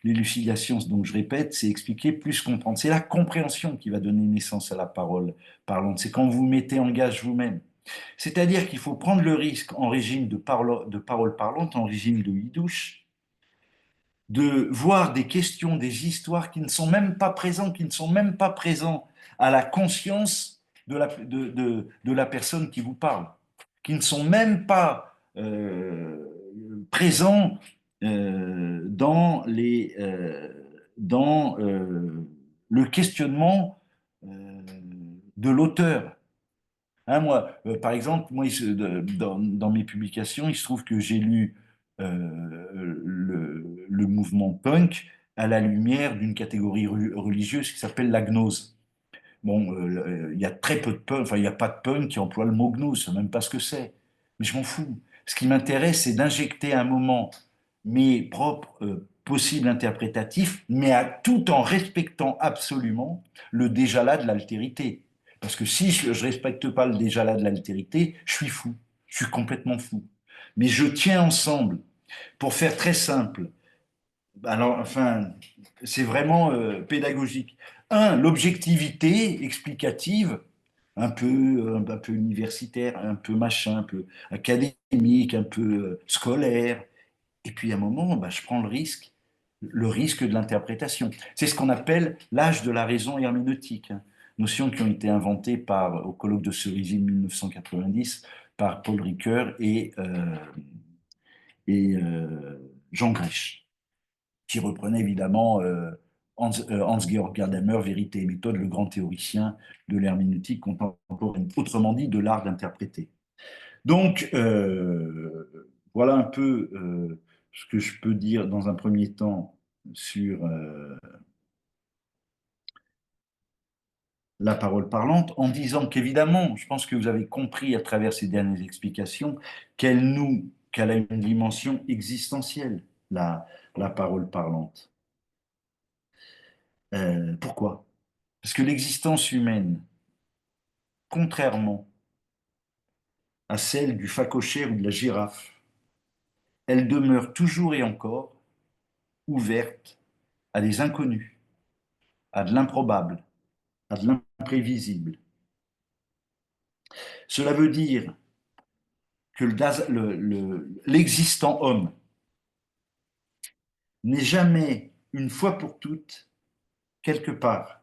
L'élucidation, donc je répète, c'est expliquer plus comprendre. C'est la compréhension qui va donner naissance à la parole parlante. C'est quand vous mettez en gage vous-même. C'est-à-dire qu'il faut prendre le risque en régime de parole parlante, en régime de yidouche, de voir des questions, des histoires qui ne sont même pas présentes, qui ne sont même pas présents à la conscience de la personne qui vous parle, qui ne sont même pas présents dans le questionnement de l'auteur. Hein, moi, par exemple, dans mes publications, il se trouve que j'ai lu le mouvement punk à la lumière d'une catégorie religieuse qui s'appelle la gnose. Bon, il y a très peu de punk, enfin, il n'y a pas de punk qui emploie le mot gnose, je ne sais même pas ce que c'est. Mais je m'en fous. Ce qui m'intéresse, c'est d'injecter un moment mes propres possibles interprétatifs, tout en respectant absolument le déjà là de l'altérité. Parce que si je ne respecte pas le déjà là de l'altérité, je suis fou. Je suis complètement fou. Mais je tiens ensemble, pour faire très simple, alors, enfin, c'est vraiment pédagogique. Un, l'objectivité explicative, un peu universitaire, un peu machin, un peu académique, un peu scolaire. Et puis à un moment, bah, je prends le risque de l'interprétation. C'est ce qu'on appelle l'âge de la raison herméneutique, hein. Notions qui ont été inventées au colloque de Cerisy de 1990 par Paul Ricoeur et Jean Grèche, qui reprenait évidemment Hans-Georg Gadamer, Vérité et méthode, le grand théoricien de l'herméneutique contemporaine, autrement dit de l'art d'interpréter. Donc, voilà un peu ce que je peux dire dans un premier temps sur la parole parlante, en disant qu'évidemment, je pense que vous avez compris à travers ces dernières explications qu'elle a une dimension existentielle, la parole parlante. Pourquoi? Parce que l'existence humaine, contrairement à celle du phacochère ou de la girafe, elle demeure toujours et encore ouverte à des inconnus, à de l'improbable, à de l'imprévisible. Cela veut dire que l'existant homme n'est jamais, une fois pour toutes, quelque part.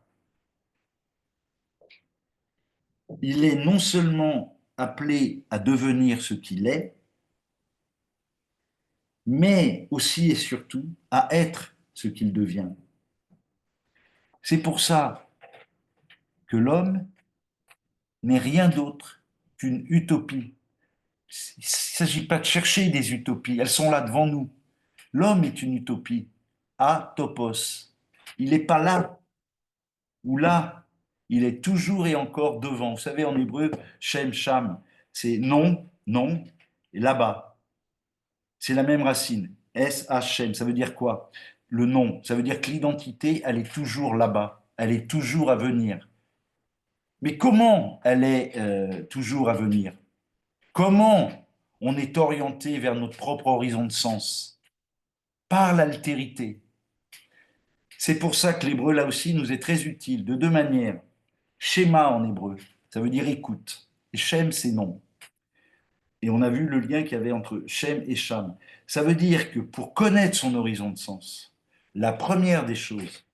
Il est non seulement appelé à devenir ce qu'il est, mais aussi et surtout à être ce qu'il devient. C'est pour ça que l'homme n'est rien d'autre qu'une utopie. Il ne s'agit pas de chercher des utopies, elles sont là devant nous. L'homme est une utopie, atopos. Il n'est pas là ou là, il est toujours et encore devant. Vous savez, en hébreu, shem, sham, c'est non, non, et là-bas. C'est la même racine, S-H-M. Ça veut dire quoi? Le nom. Ça veut dire que l'identité, elle est toujours là-bas. Elle est toujours à venir. Mais comment elle est toujours à venir? Comment on est orienté vers notre propre horizon de sens? Par l'altérité. C'est pour ça que l'hébreu, là aussi, nous est très utile, de deux manières. Shema en hébreu, ça veut dire écoute. Et Shem, c'est non. Et on a vu le lien qu'il y avait entre Shem et Sham. Ça veut dire que pour connaître son horizon de sens, la première des choses,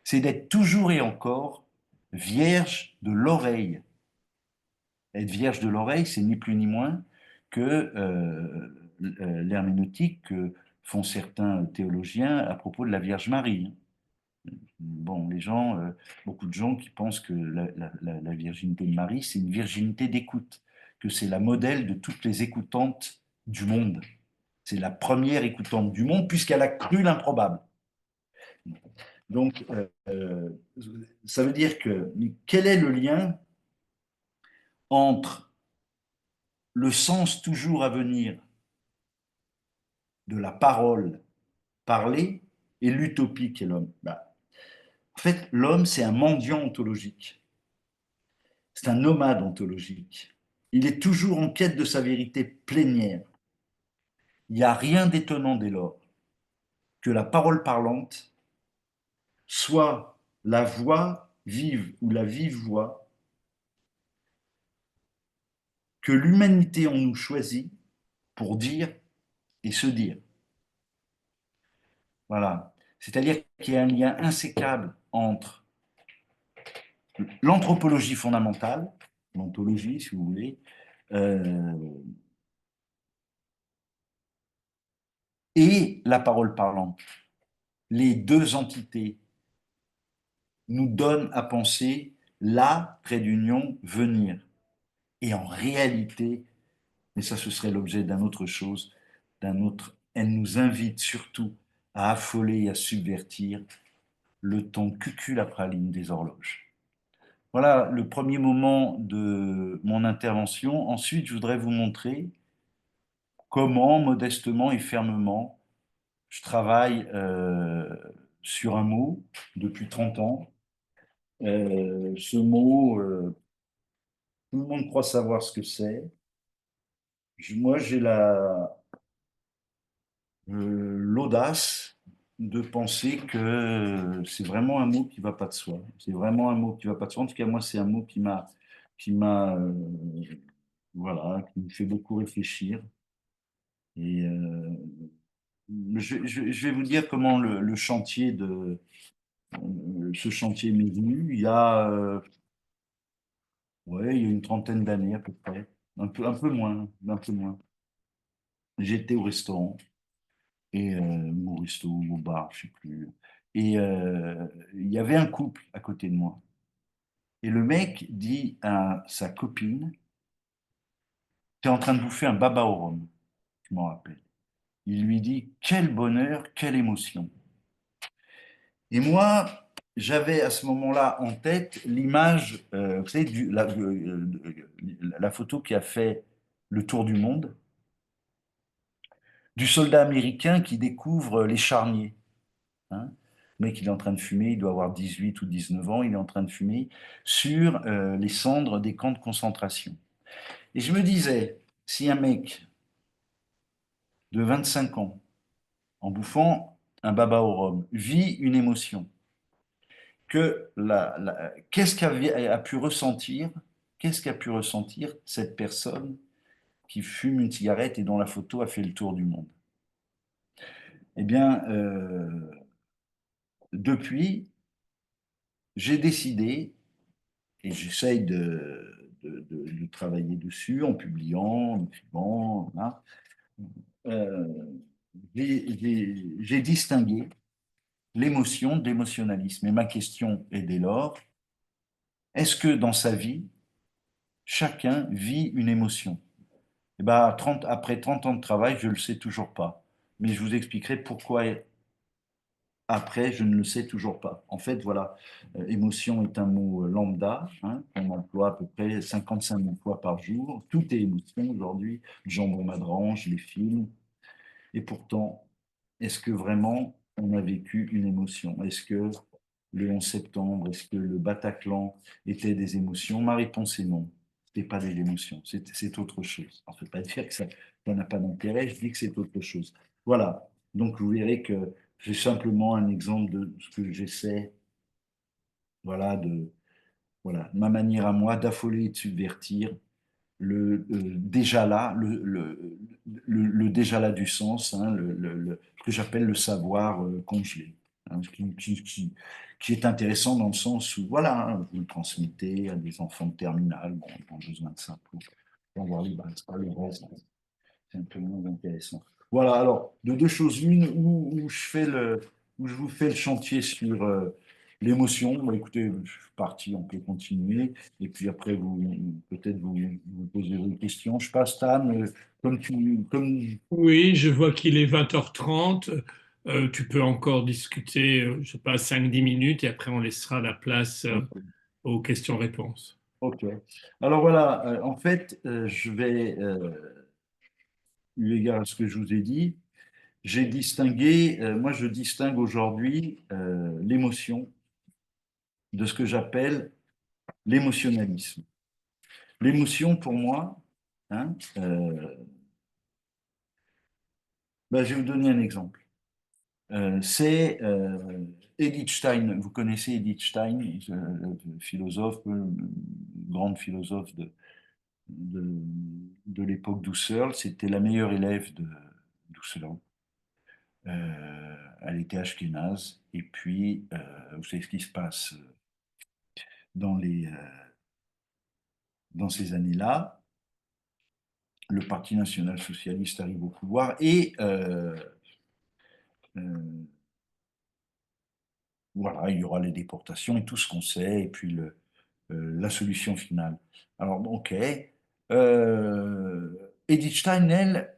c'est d'être toujours et encore vierge de l'oreille. Être vierge de l'oreille, c'est ni plus ni moins que l'herméneutique que font certains théologiens à propos de la Vierge Marie. Bon, beaucoup de gens qui pensent que la virginité de Marie, c'est une virginité d'écoute, que c'est la modèle de toutes les écoutantes du monde. C'est la première écoutante du monde puisqu'elle a cru l'improbable. Donc, ça veut dire que quel est le lien entre le sens toujours à venir de la parole parlée et l'utopie qu'est l'homme? En fait, l'homme, c'est un mendiant ontologique. C'est un nomade ontologique. Il est toujours en quête de sa vérité plénière. Il n'y a rien d'étonnant dès lors que la parole parlante soit la voix vive ou la vive voix que l'humanité en nous choisit pour dire et se dire. Voilà. C'est-à-dire qu'il y a un lien insécable entre l'anthropologie fondamentale, l'ontologie si vous voulez, euh, et la parole parlante. Les deux entités nous donnent à penser la trait d'union venir. Et en réalité, mais ça ce serait l'objet d'une autre chose, elle nous invite surtout à affoler et à subvertir le temps cucul-praline des horloges. Voilà le premier moment de mon intervention. Ensuite, je voudrais vous montrer comment, modestement et fermement, je travaille sur un mot depuis 30 ans. Ce mot, tout le monde croit savoir ce que c'est. Moi, j'ai l'audace de penser que c'est vraiment un mot qui ne va pas de soi. C'est vraiment un mot qui ne va pas de soi. En tout cas, moi, c'est un mot qui m'a, voilà, qui me fait beaucoup réfléchir. Et je vais vous dire comment le chantier ce chantier m'est venu. Ouais, il y a une trentaine d'années à peu près, un peu moins, un peu moins. J'étais au restaurant ou au resto ou au bar, je sais plus. Et il y avait un couple à côté de moi. Et le mec dit à sa copine, t'es en train de bouffer un baba au rhum, je m'en rappelle. Il lui dit, quel bonheur, quelle émotion. Et moi, j'avais à ce moment-là en tête l'image, vous savez, la photo qui a fait le tour du monde, du soldat américain qui découvre les charniers. Hein. Le mec, il est en train de fumer, il doit avoir 18 ou 19 ans, il est en train de fumer sur les cendres des camps de concentration. Et je me disais, si un mec de 25 ans, en bouffant un baba au rhum, vit une émotion, qu'est-ce qu'a pu ressentir, qu'est-ce qu'a pu ressentir cette personne qui fume une cigarette et dont la photo a fait le tour du monde? Eh bien, depuis, j'ai décidé, et j'essaye de travailler dessus en publiant, en écrivant, voilà. Euh, j'ai distingué l'émotion de l'émotionnalisme. Et ma question est dès lors, est-ce que dans sa vie, chacun vit une émotion? Eh ben, après 30 ans de travail, je ne le sais toujours pas. Mais je vous expliquerai pourquoi après, je ne le sais toujours pas. En fait, voilà, émotion est un mot lambda, hein, qu'on emploie à peu près 55 000 fois par jour. Tout est émotion aujourd'hui, le jambon madrange, les films. Et pourtant, est-ce que vraiment on a vécu une émotion? Est-ce que le 11 septembre, est-ce que le Bataclan était des émotions? Ma réponse est non. Ce n'est pas des émotions, c'est autre chose. Alors, ça ne veut pas dire que ça n'a pas d'intérêt, je dis que c'est autre chose. Voilà, donc vous verrez que c'est simplement un exemple de ce que j'essaie voilà, Voilà, ma manière à moi d'affoler et de subvertir déjà là, le déjà là du sens, hein, ce que j'appelle le savoir congelé, hein, qui est intéressant dans le sens où, voilà, hein, vous le transmettez à des enfants de terminale, bon, ils ont besoin de ça pour avoir les bases, pas le reste, c'est un peu moins intéressant. Voilà, alors, de deux choses, une où je vous fais le chantier sur l'émotion. Bah, écoutez, je suis parti, on peut continuer. Et puis après, peut-être vous posez vos questions. Je passe, Stan, comme, Oui, je vois qu'il est 20h30. Tu peux encore discuter, je sais pas, 5-10 minutes et après on laissera la place aux questions-réponses. ok. Alors voilà, en fait, eu égard à ce que je vous ai dit, moi je distingue aujourd'hui l'émotion de ce que j'appelle l'émotionnalisme. L'émotion, pour moi, hein, bah, je vais vous donner un exemple. C'est Edith Stein. Vous connaissez Edith Stein, philosophe, grande philosophe de, de l'époque d'Husserl. C'était la meilleure élève d'Husserl. Elle était ashkénaze. Et puis, vous savez ce qui se passe dans dans ces années-là. Le Parti national-socialiste arrive au pouvoir et euh, voilà, il y aura les déportations et tout ce qu'on sait, et puis la solution finale. Alors, ok. Edith Stein, elle,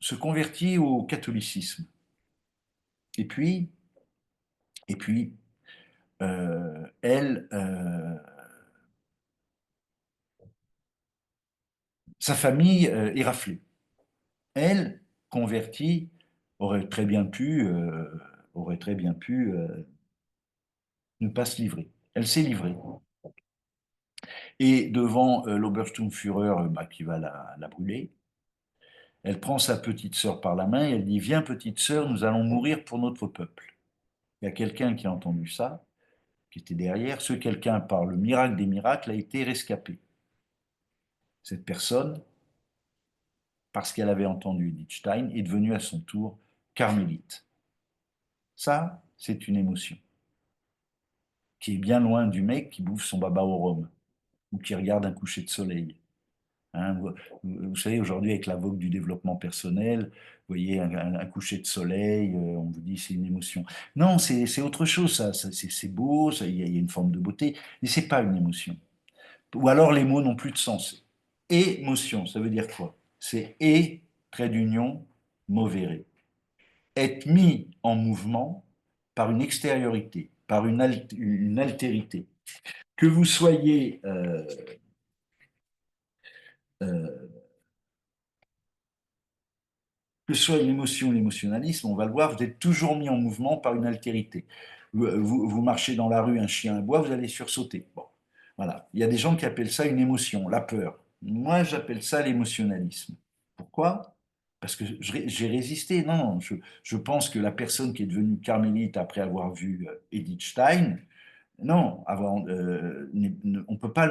se convertit au catholicisme. Et puis, et puis elle, sa famille est raflée. Elle, convertie, aurait très bien pu, aurait très bien pu ne pas se livrer. Elle s'est livrée. Et devant l'Obersturmführer bah, qui va la brûler, elle prend sa petite sœur par la main et elle dit: Viens, petite sœur, nous allons mourir pour notre peuple. Il y a quelqu'un qui a entendu ça, qui était derrière. Ce quelqu'un, par le miracle des miracles, a été rescapé. Cette personne, parce qu'elle avait entendu Edith Stein, est devenue à son tour carmélite. Ça, c'est une émotion qui est bien loin du mec qui bouffe son baba au rhum ou qui regarde un coucher de soleil. Hein, vous savez, aujourd'hui, avec la vogue du développement personnel, vous voyez un coucher de soleil, on vous dit c'est une émotion. Non, c'est autre chose, c'est beau, il y a une forme de beauté, mais c'est pas une émotion. Ou alors les mots n'ont plus de sens. Émotion, ça veut dire quoi? C'est trait d'union, movere. Être mis en mouvement par une extériorité, par une altérité. Que vous soyez euh, que ce soit l'émotion ou l'émotionnalisme, on va le voir, vous êtes toujours mis en mouvement par une altérité. Vous marchez dans la rue, un chien aboie, vous allez sursauter. Bon, voilà. Il y a des gens qui appellent ça une émotion, la peur. Moi, j'appelle ça l'émotionnalisme. Pourquoi? Parce que j'ai résisté. Non, je pense que la personne qui est devenue carmélite après avoir vu Edith Stein, non, on ne peut pas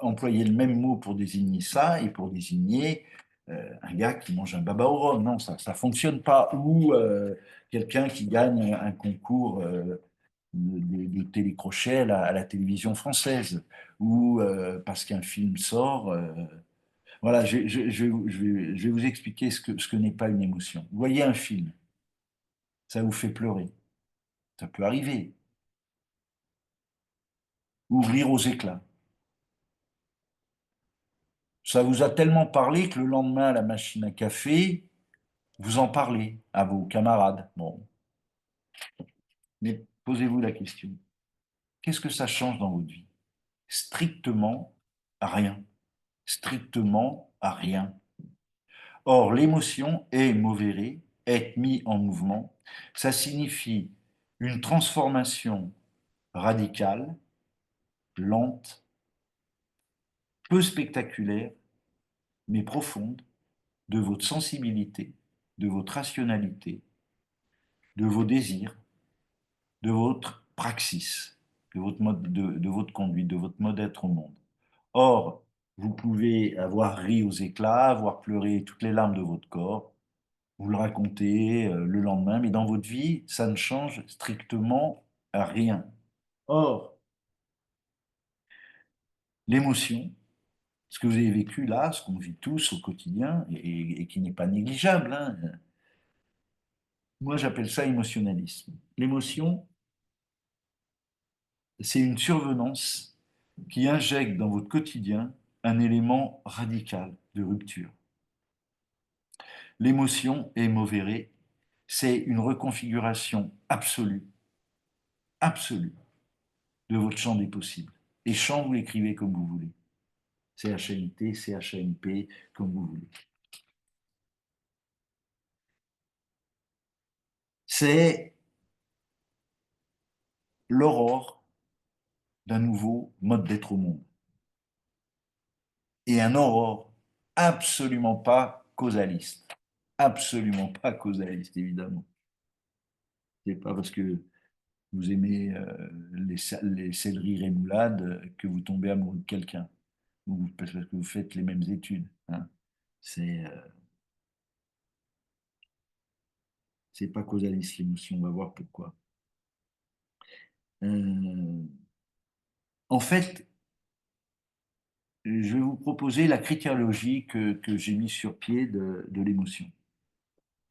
employer le même mot pour désigner ça et pour désigner un gars qui mange un baba au rhum. Non, ça ne fonctionne pas. Ou quelqu'un qui gagne un concours de télécrochet à la télévision française. Ou parce qu'un film sort. Voilà, je vais vous expliquer ce que n'est pas une émotion. Vous voyez un film, ça vous fait pleurer. Ça peut arriver. Ou rire aux éclats. Ça vous a tellement parlé que le lendemain, à la machine à café, vous en parlez à vos camarades. Bon, mais posez-vous la question. Qu'est-ce que ça change dans votre vie? Strictement rien. Strictement rien. Or, l'émotion est movere, être mis en mouvement. Ça signifie une transformation radicale, lente, peu spectaculaire, mais profonde de votre sensibilité, de votre rationalité, de vos désirs, de votre praxis. de votre conduite, de votre mode d'être au monde. Or, vous pouvez avoir ri aux éclats, avoir pleuré toutes les larmes de votre corps, vous le racontez le lendemain, mais dans votre vie, ça ne change strictement rien. Or, l'émotion, ce que vous avez vécu là, ce qu'on vit tous au quotidien, et qui n'est pas négligeable, hein, moi j'appelle ça émotionnalisme. L'émotion, c'est une survenance qui injecte dans votre quotidien un élément radical de rupture. L'émotion, est mauvais, c'est une reconfiguration absolue, absolue de votre champ des possibles. Et champ, vous l'écrivez comme vous voulez. CHNT, CHNP, comme vous voulez. C'est l'aurore d'un nouveau mode d'être au monde. Et un aurore absolument pas causaliste. Absolument pas causaliste, évidemment. C'est pas parce que vous aimez les céleris rémoulades que vous tombez amoureux de quelqu'un. Ou parce que vous faites les mêmes études. Hein. C'est pas causaliste l'émotion, on va voir pourquoi. Euh, en fait, je vais vous proposer la critériologie que j'ai mise sur pied de l'émotion.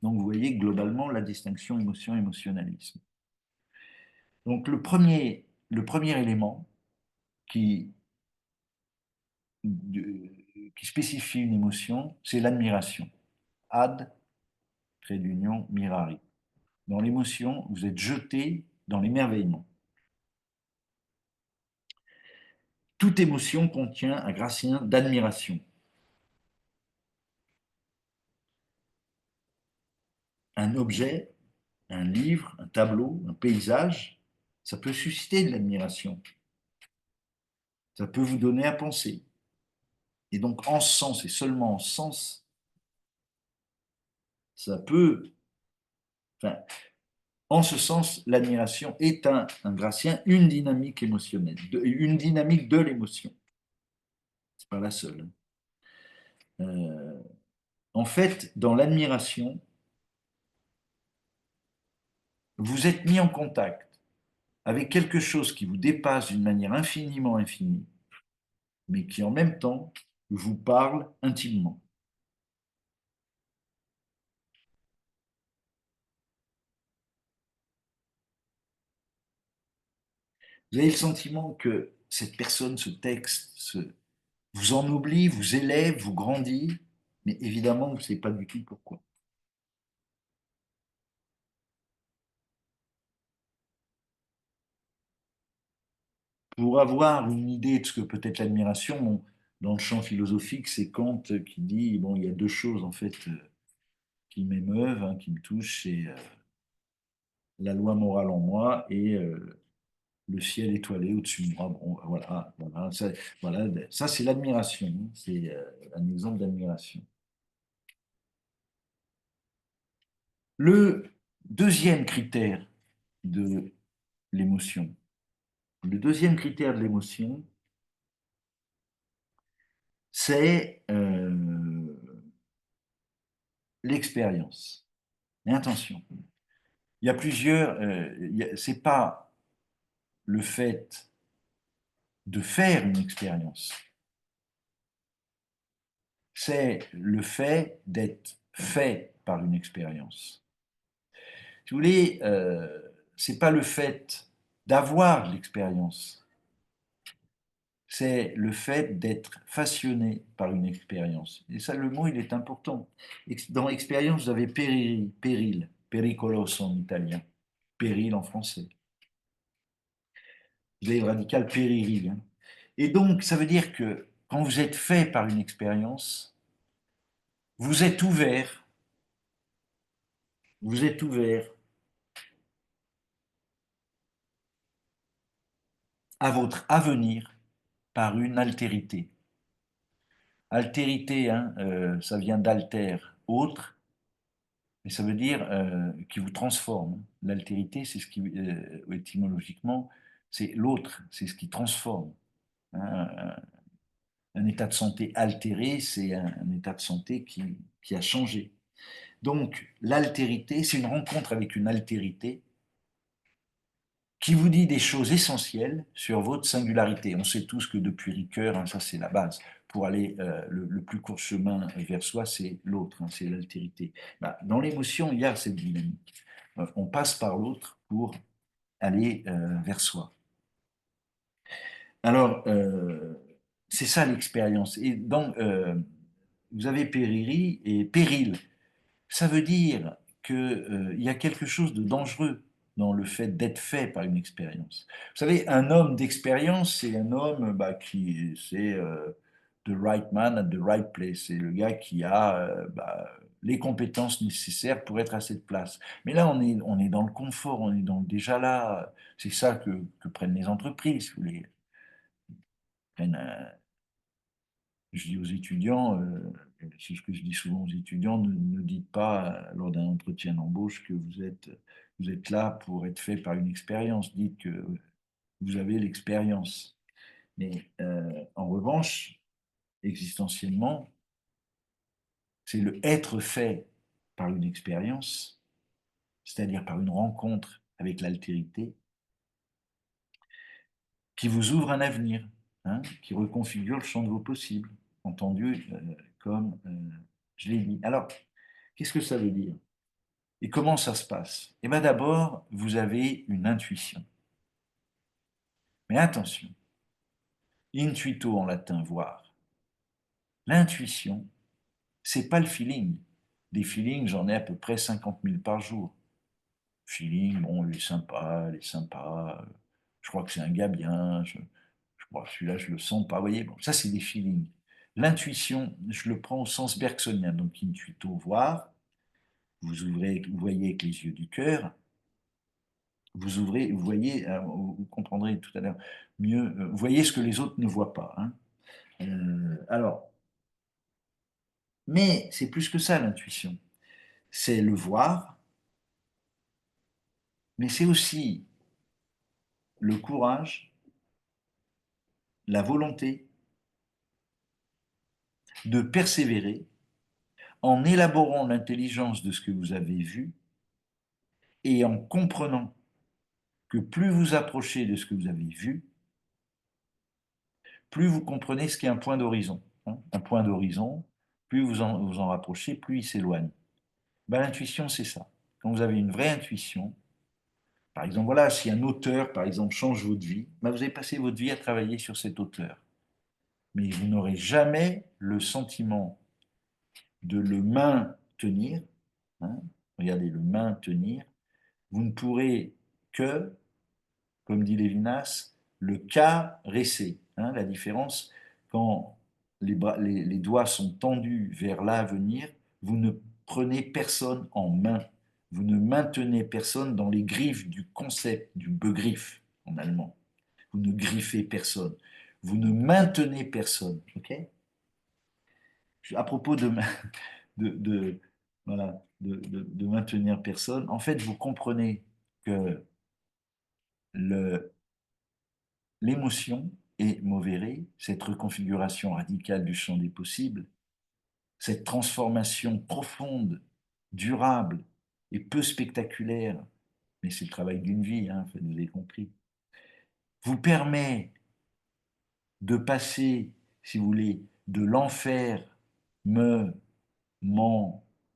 Donc, vous voyez globalement la distinction émotion-émotionnalisme. Donc, le premier élément qui, qui spécifie une émotion, c'est l'admiration. Ad, trait d'union, mirari. Dans l'émotion, vous êtes jeté dans l'émerveillement. Toute émotion contient un gratien d'admiration. Un objet, un livre, un tableau, un paysage, ça peut susciter de l'admiration. Ça peut vous donner à penser. Et donc, en sens, et seulement en sens, ça peut. Enfin, en ce sens, l'admiration est un gratien, une dynamique émotionnelle, une dynamique de l'émotion. C'est pas la seule. En fait, dans l'admiration, vous êtes mis en contact avec quelque chose qui vous dépasse d'une manière infiniment infinie, mais qui en même temps vous parle intimement. Vous avez le sentiment que cette personne, ce texte, vous en oublie, vous élève, vous grandit, mais évidemment, vous ne savez pas du tout pourquoi. Pour avoir une idée de ce que peut être l'admiration, dans le champ philosophique, c'est Kant qui dit, bon, il y a deux choses en fait qui m'émeuvent, hein, qui me touchent, c'est la loi morale en moi et le ciel étoilé au-dessus de moi. Bon, voilà, ça c'est l'admiration, hein, c'est un exemple d'admiration. Le deuxième critère de l'émotion, le deuxième critère de l'émotion, c'est l'expérience. Et attention, il y a plusieurs. C'est pas le fait de faire une expérience, c'est le fait d'être fait par une expérience. Si vous voulez, c'est pas le fait d'avoir de l'expérience, c'est le fait d'être façonné par une expérience. Et ça, le mot, il est important. Dans expérience, vous avez péril, pericoloso en italien, péril en français. Vous avez le radical périril. Hein. Et donc, ça veut dire que quand vous êtes fait par une expérience, vous êtes ouvert, vous êtes ouvert à votre avenir par une altérité. Altérité, hein, ça vient d'alter, autre, mais ça veut dire qui vous transforme. L'altérité, c'est ce qui, étymologiquement, c'est l'autre, c'est ce qui transforme. Hein. Un état de santé altéré, c'est un état de santé qui a changé. Donc, l'altérité, c'est une rencontre avec une altérité qui vous dit des choses essentielles sur votre singularité. On sait tous que depuis Ricoeur, hein, ça c'est la base, pour aller le plus court chemin vers soi, c'est l'autre, hein, c'est l'altérité. Bah, dans l'émotion, il y a cette dynamique. On passe par l'autre pour aller vers soi. Alors, c'est ça l'expérience. Et donc, vous avez périri et péril. Ça veut dire qu'il y a quelque chose de dangereux dans le fait d'être fait par une expérience. Vous savez, un homme d'expérience, c'est un homme c'est the right man at the right place. C'est le gars qui a les compétences nécessaires pour être à cette place. Mais là, on est dans le confort, on est dans le déjà là. C'est ça que prennent les entreprises. Vous voulez, prennent je dis aux étudiants, c'est ce que je dis souvent aux étudiants, ne dites pas lors d'un entretien d'embauche que vous êtes là pour être fait par une expérience. Dites que vous avez l'expérience. Mais en revanche, existentiellement, c'est le être fait par une expérience, c'est-à-dire par une rencontre avec l'altérité, qui vous ouvre un avenir, hein, qui reconfigure le champ de vos possibles, entendu comme je l'ai dit. Alors, qu'est-ce que ça veut dire? Et comment ça se passe? Eh bien d'abord, vous avez une intuition. Mais attention, intuito en latin, voir. L'intuition, c'est pas le feeling. Des feelings, j'en ai à peu près 50 000 par jour. Feeling, bon, il est sympa, elle est sympa, je crois que c'est un gars bien, je crois que celui-là, je le sens pas. Vous voyez, bon, ça, c'est des feelings. L'intuition, je le prends au sens bergsonien, donc intuito, voir. Vous ouvrez, vous voyez avec les yeux du cœur, vous ouvrez, vous voyez, vous comprendrez tout à l'heure mieux, vous voyez ce que les autres ne voient pas. Hein. Alors, mais c'est plus que ça l'intuition. C'est le voir, mais c'est aussi le courage, la volonté de persévérer en élaborant l'intelligence de ce que vous avez vu et en comprenant que plus vous approchez de ce que vous avez vu, plus vous comprenez ce qu'est un point d'horizon. Hein. Un point d'horizon, plus vous en rapprochez, plus il s'éloigne. Ben, l'intuition, c'est ça. Quand vous avez une vraie intuition, par exemple, voilà, si un auteur, par exemple, change votre vie, ben vous avez passé votre vie à travailler sur cet auteur. Mais vous n'aurez jamais le sentiment de le maintenir. Hein, regardez, le maintenir. Vous ne pourrez que, comme dit Lévinas, le caresser. Hein, la différence, quand les doigts sont tendus vers l'avenir, vous ne prenez personne en main. Vous ne maintenez personne dans les griffes du concept, du begriff en allemand. Vous ne griffez personne. Vous ne maintenez personne. Okay, à propos de, voilà, de maintenir personne, en fait, vous comprenez que l'émotion est mauvais, cette reconfiguration radicale du champ des possibles, cette transformation profonde, durable et peu spectaculaire, mais c'est le travail d'une vie, hein, vous avez compris, vous permet de passer, si vous voulez, de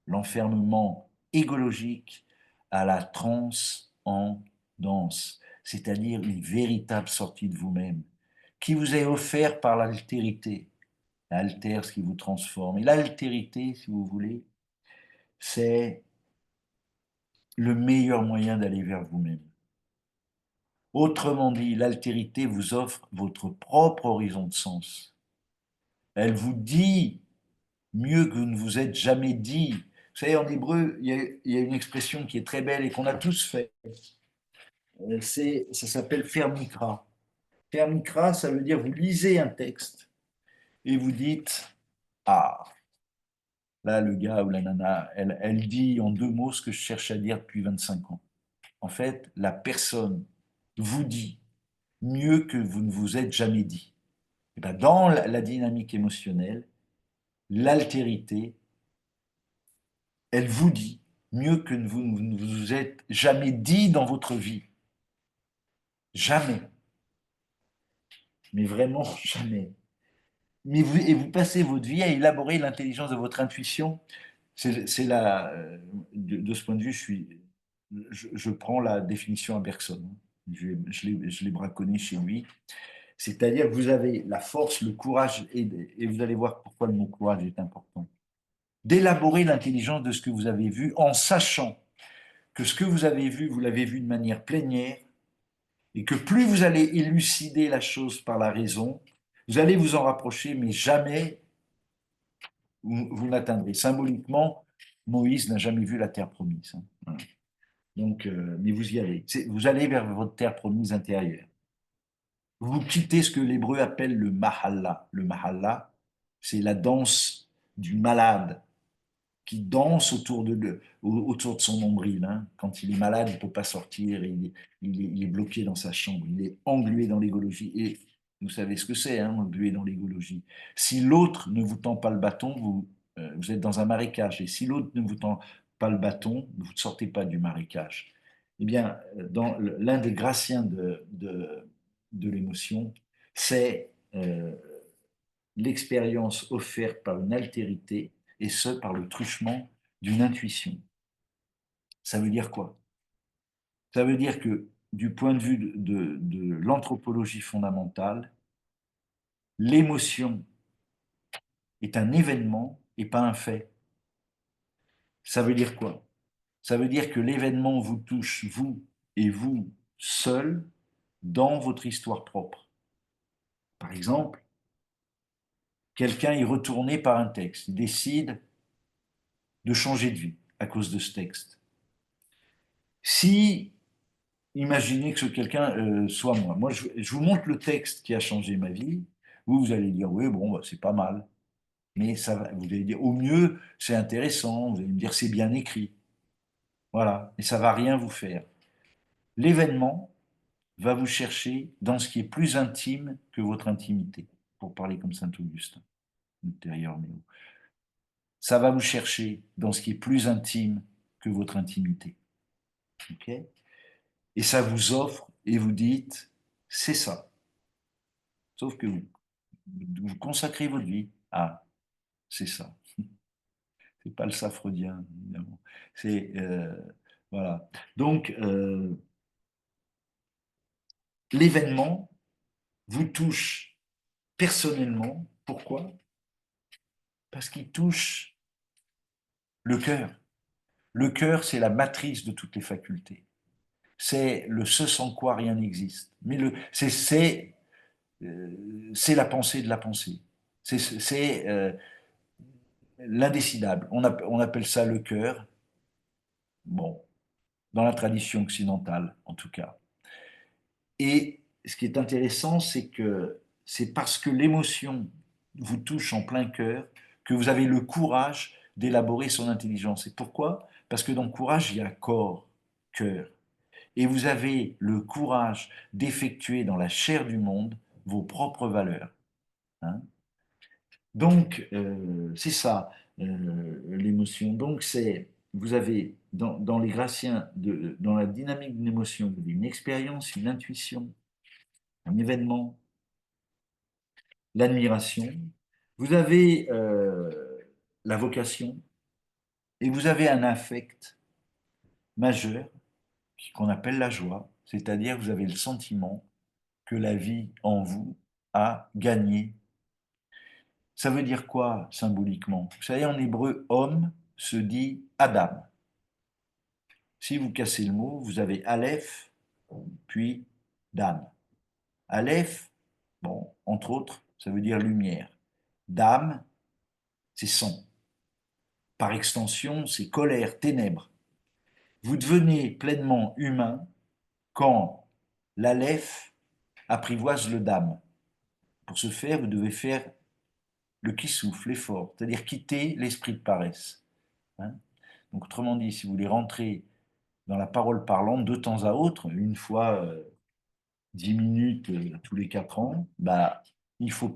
l'enfermement égologique à la transcendance, c'est-à-dire une véritable sortie de vous-même, qui vous est offerte par l'altérité. L'altère, ce qui vous transforme. Et l'altérité, si vous voulez, c'est le meilleur moyen d'aller vers vous-même. Autrement dit, l'altérité vous offre votre propre horizon de sens. Elle vous dit mieux que vous ne vous êtes jamais dit. Vous savez, en hébreu, il y a une expression qui est très belle et qu'on a tous fait. Ça s'appelle faire mikra. Faire mikra, ça veut dire vous lisez un texte et vous dites, ah, là, le gars ou la nana, elle dit en 2 mots ce que je cherche à dire depuis 25 ans. En fait, la personne vous dit mieux que vous ne vous êtes jamais dit. Et ben, dans la dynamique émotionnelle, l'altérité, elle vous dit mieux que vous ne vous êtes jamais dit dans votre vie. Jamais. Mais vraiment jamais. Et vous passez votre vie à élaborer l'intelligence de votre intuition. C'est la, de ce point de vue, je prends la définition à Bergson. Je l'ai braconné chez lui. C'est-à-dire que vous avez la force, le courage, et vous allez voir pourquoi le mot courage est important, d'élaborer l'intelligence de ce que vous avez vu en sachant que ce que vous avez vu, vous l'avez vu de manière plénière, et que plus vous allez élucider la chose par la raison, vous allez vous en rapprocher, mais jamais vous n'atteindrez. Symboliquement, Moïse n'a jamais vu la terre promise. Hein. Donc, mais vous y allez. Vous allez vers votre terre promise intérieure. Vous quittez ce que l'hébreu appelle le mahalla. Le mahalla, c'est la danse du malade qui danse autour de son nombril. Hein. Quand il est malade, il ne peut pas sortir, il est bloqué dans sa chambre, il est englué dans l'égologie. Et vous savez ce que c'est, hein, englué dans l'égologie. Si l'autre ne vous tend pas le bâton, vous êtes dans un marécage. Et si l'autre ne vous tend pas le bâton, vous ne sortez pas du marécage. Eh bien, dans l'un des graciens de l'émotion, c'est l'expérience offerte par une altérité, et ce, par le truchement d'une intuition. Ça veut dire quoi? Ça veut dire que, du point de vue de l'anthropologie fondamentale, l'émotion est un événement et pas un fait. Ça veut dire quoi? Ça veut dire que l'événement vous touche, vous et vous seul, dans votre histoire propre. Par exemple, quelqu'un est retourné par un texte, il décide de changer de vie à cause de ce texte. Si, imaginez que ce quelqu'un soit moi. Moi, je vous montre le texte qui a changé ma vie. Vous allez dire, oui, bon, bah, c'est pas mal. Mais ça va, vous allez dire, au mieux, c'est intéressant. Vous allez me dire, c'est bien écrit. Voilà. Et ça va rien vous faire. L'événement va vous chercher dans ce qui est plus intime que votre intimité, pour parler comme Saint Augustin, intérieur Néo. Ça va vous chercher dans ce qui est plus intime que votre intimité. Okay, et ça vous offre, et vous dites, c'est ça. Sauf que vous consacrez votre vie à, c'est ça. C'est pas le ça freudien, évidemment. C'est, voilà. Donc, l'événement vous touche personnellement. Pourquoi? Parce qu'il touche le cœur. Le cœur, c'est la matrice de toutes les facultés. C'est le ce sans quoi rien n'existe. Mais c'est la pensée de la pensée. C'est l'indécidable. On appelle ça le cœur. Bon, dans la tradition occidentale, en tout cas. Et ce qui est intéressant, c'est que c'est parce que l'émotion vous touche en plein cœur que vous avez le courage d'élaborer son intelligence. Et pourquoi? Parce que dans le courage, il y a corps, cœur. Et vous avez le courage d'effectuer dans la chair du monde vos propres valeurs. Hein. Donc, c'est ça, l'émotion. Donc, vous avez, dans les Graciens, dans la dynamique d'une émotion, vous avez une expérience, une intuition, un événement, l'admiration. Vous avez la vocation et vous avez un affect majeur qu'on appelle la joie, c'est-à-dire vous avez le sentiment que la vie en vous a gagné. Ça veut dire quoi symboliquement? Vous savez, en hébreu, homme se dit Adam. Si vous cassez le mot, vous avez Aleph, puis Dam. Aleph, bon, entre autres, ça veut dire lumière. Dam, c'est sang. Par extension, c'est colère, ténèbres. Vous devenez pleinement humain quand l'Aleph apprivoise le Dam. Pour ce faire, vous devez faire le qui souffle, l'effort, c'est-à-dire quitter l'esprit de paresse. Hein. Donc, autrement dit, si vous voulez rentrer dans la parole parlante de temps à autre, une fois 10 minutes tous les 4 ans, bah, il faut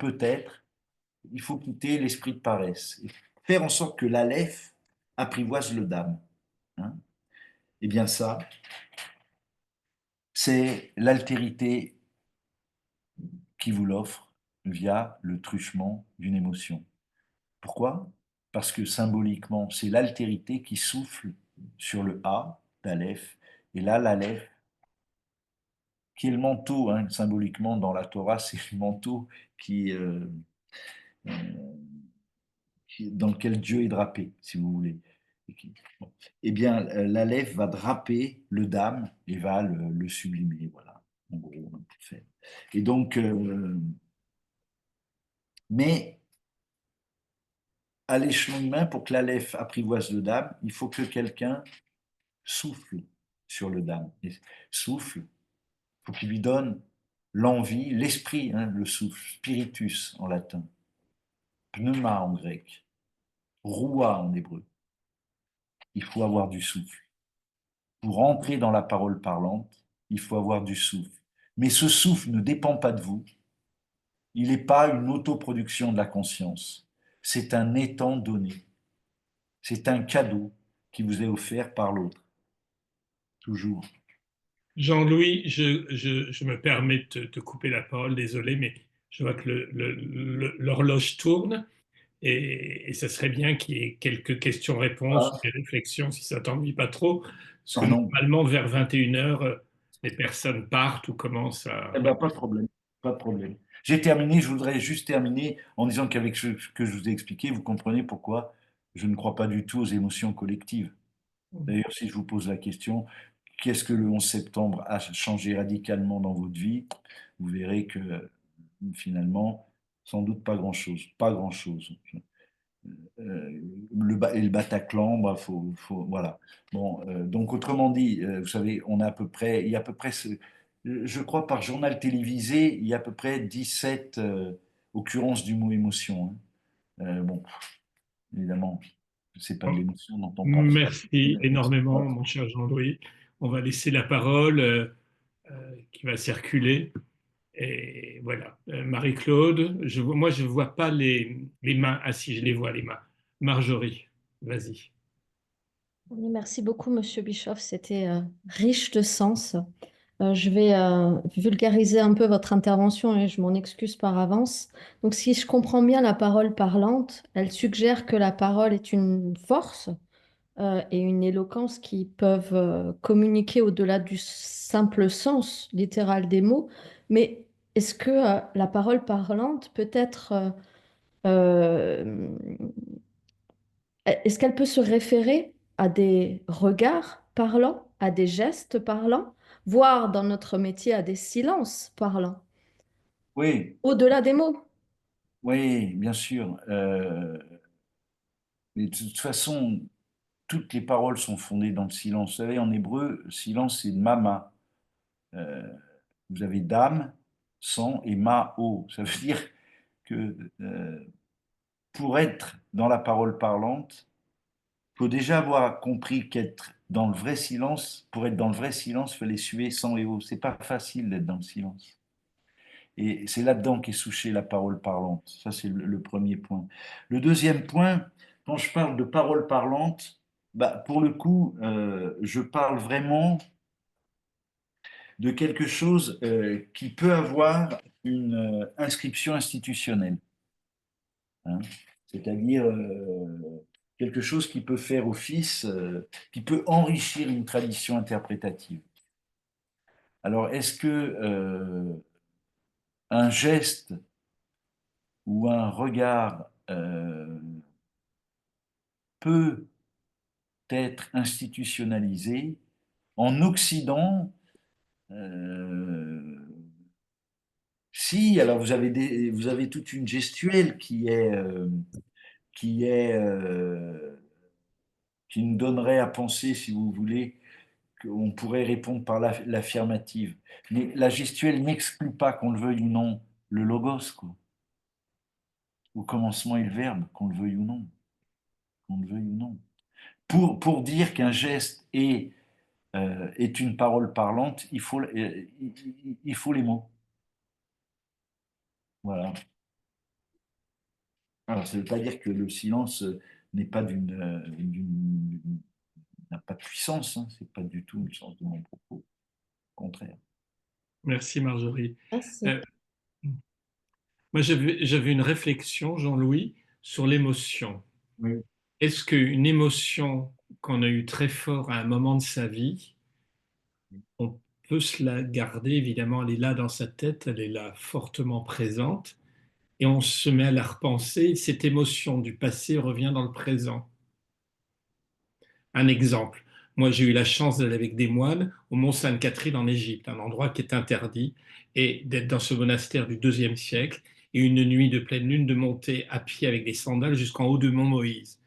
il faut quitter l'esprit de paresse et faire en sorte que l'Aleph apprivoise le Dam. Hein. Eh bien ça, c'est l'altérité qui vous l'offre via le truchement d'une émotion. Pourquoi? Parce que symboliquement, c'est l'altérité qui souffle sur le A d'Aleph. Et là, l'Aleph, qui est le manteau, hein, symboliquement dans la Torah, c'est le manteau qui, euh, dans lequel Dieu est drapé, si vous voulez. Bon. Eh bien, l'Aleph va draper le Dam et va le sublimer. Voilà, en gros, on peut faire. Et donc, mais à l'échelon humain, pour que l'Aleph apprivoise le Dam, il faut que quelqu'un souffle sur le Dam. Et souffle, il faut qu'il lui donne l'envie, l'esprit, hein, le souffle, spiritus en latin, pneuma en grec, roua en hébreu. Il faut avoir du souffle. Pour entrer dans la parole parlante, il faut avoir du souffle. Mais ce souffle ne dépend pas de vous. Il n'est pas une autoproduction de la conscience. C'est un étant donné. C'est un cadeau qui vous est offert par l'autre. Toujours. Jean-Louis, je me permets de te couper la parole, désolé, mais je vois que l'horloge tourne et ça serait bien qu'il y ait quelques questions-réponses, Ah, des réflexions, si ça t'ennuie pas trop, parce que ah non, normalement, vers 21 h, les personnes partent ou commencent eh à... ben, pas de problème. Pas de problème. J'ai terminé, je voudrais juste terminer en disant qu'avec ce que je vous ai expliqué, vous comprenez pourquoi je ne crois pas du tout aux émotions collectives. D'ailleurs, si je vous pose la question, qu'est-ce que le 11 septembre a changé radicalement dans votre vie? Vous verrez que finalement, sans doute pas grand-chose. Pas grand-chose. Et le Bataclan, bah, voilà. Bon, donc autrement dit, vous savez, on a à peu près, il y a à peu près, je crois par journal télévisé, il y a à peu près 17 occurrences du mot émotion. Hein. Bon, évidemment, c'est pas de l'émotion dont on parle. Merci énormément, mon cher Jean-Louis. On va laisser la parole qui va circuler. Et voilà. Marie-Claude, moi, je ne vois pas les mains. Ah si, je les vois, les mains. Marjorie, vas-y. Oui, merci beaucoup, Monsieur Bischoff. C'était riche de sens. Je vais vulgariser un peu votre intervention et je m'en excuse par avance. Donc, si je comprends bien la parole parlante, elle suggère que la parole est une force et une éloquence qui peuvent communiquer au-delà du simple sens littéral des mots. Mais est-ce que la parole parlante peut être euh, est-ce qu'elle peut se référer à des regards parlants, à des gestes parlants, voire dans notre métier à des silences parlants, Oui, au-delà des mots? oui, bien sûr. Mais de toute façon, toutes les paroles sont fondées dans le silence. Vous savez, en hébreu, silence, c'est mama. Euh, Vous avez dam, sang et ma-o. Ça veut dire que pour être dans la parole parlante, il faut déjà avoir compris qu'être dans le vrai silence, pour être dans le vrai silence, il fallait suer sang et eau. C'est pas facile d'être dans le silence. Et c'est là-dedans qu'est souchée la parole parlante. Ça, c'est le premier point. Le deuxième point, quand je parle de parole parlante, bah, pour le coup, je parle vraiment de quelque chose qui peut avoir une inscription institutionnelle. Hein. C'est-à-dire quelque chose qui peut faire office, qui peut enrichir une tradition interprétative. Alors, est-ce que un geste ou un regard peut être institutionnalisé en Occident? euh, Si, alors vous avez toute une gestuelle qui est, qui nous donnerait à penser, si vous voulez, qu'on pourrait répondre par l'affirmative. Mais la gestuelle n'exclut pas, qu'on le veuille ou non, le logos, quoi. Au commencement est le verbe, qu'on le veuille ou non, qu'on le veuille ou non. Pour dire qu'un geste est est une parole parlante, il faut les mots. Voilà. Alors, ça ne veut pas dire que le silence n'est pas n'a pas de puissance, hein. C'est pas du tout le sens de mon propos. Au contraire. Merci Marjorie. Merci. Euh, Moi, j'avais une réflexion, Jean-Louis, sur l'émotion. Oui. Est-ce qu'une émotion qu'on a eue très fort à un moment de sa vie, on peut se la garder, évidemment, elle est là dans sa tête, elle est là fortement présente, et on se met à la repenser, cette émotion du passé revient dans le présent. Un exemple, moi j'ai eu la chance d'aller avec des moines au Mont Sainte-Catherine en Égypte, un endroit qui est interdit, et d'être dans ce monastère du IIe siècle, et une nuit de pleine lune de monter à pied avec des sandales jusqu'en haut du mont Moïse.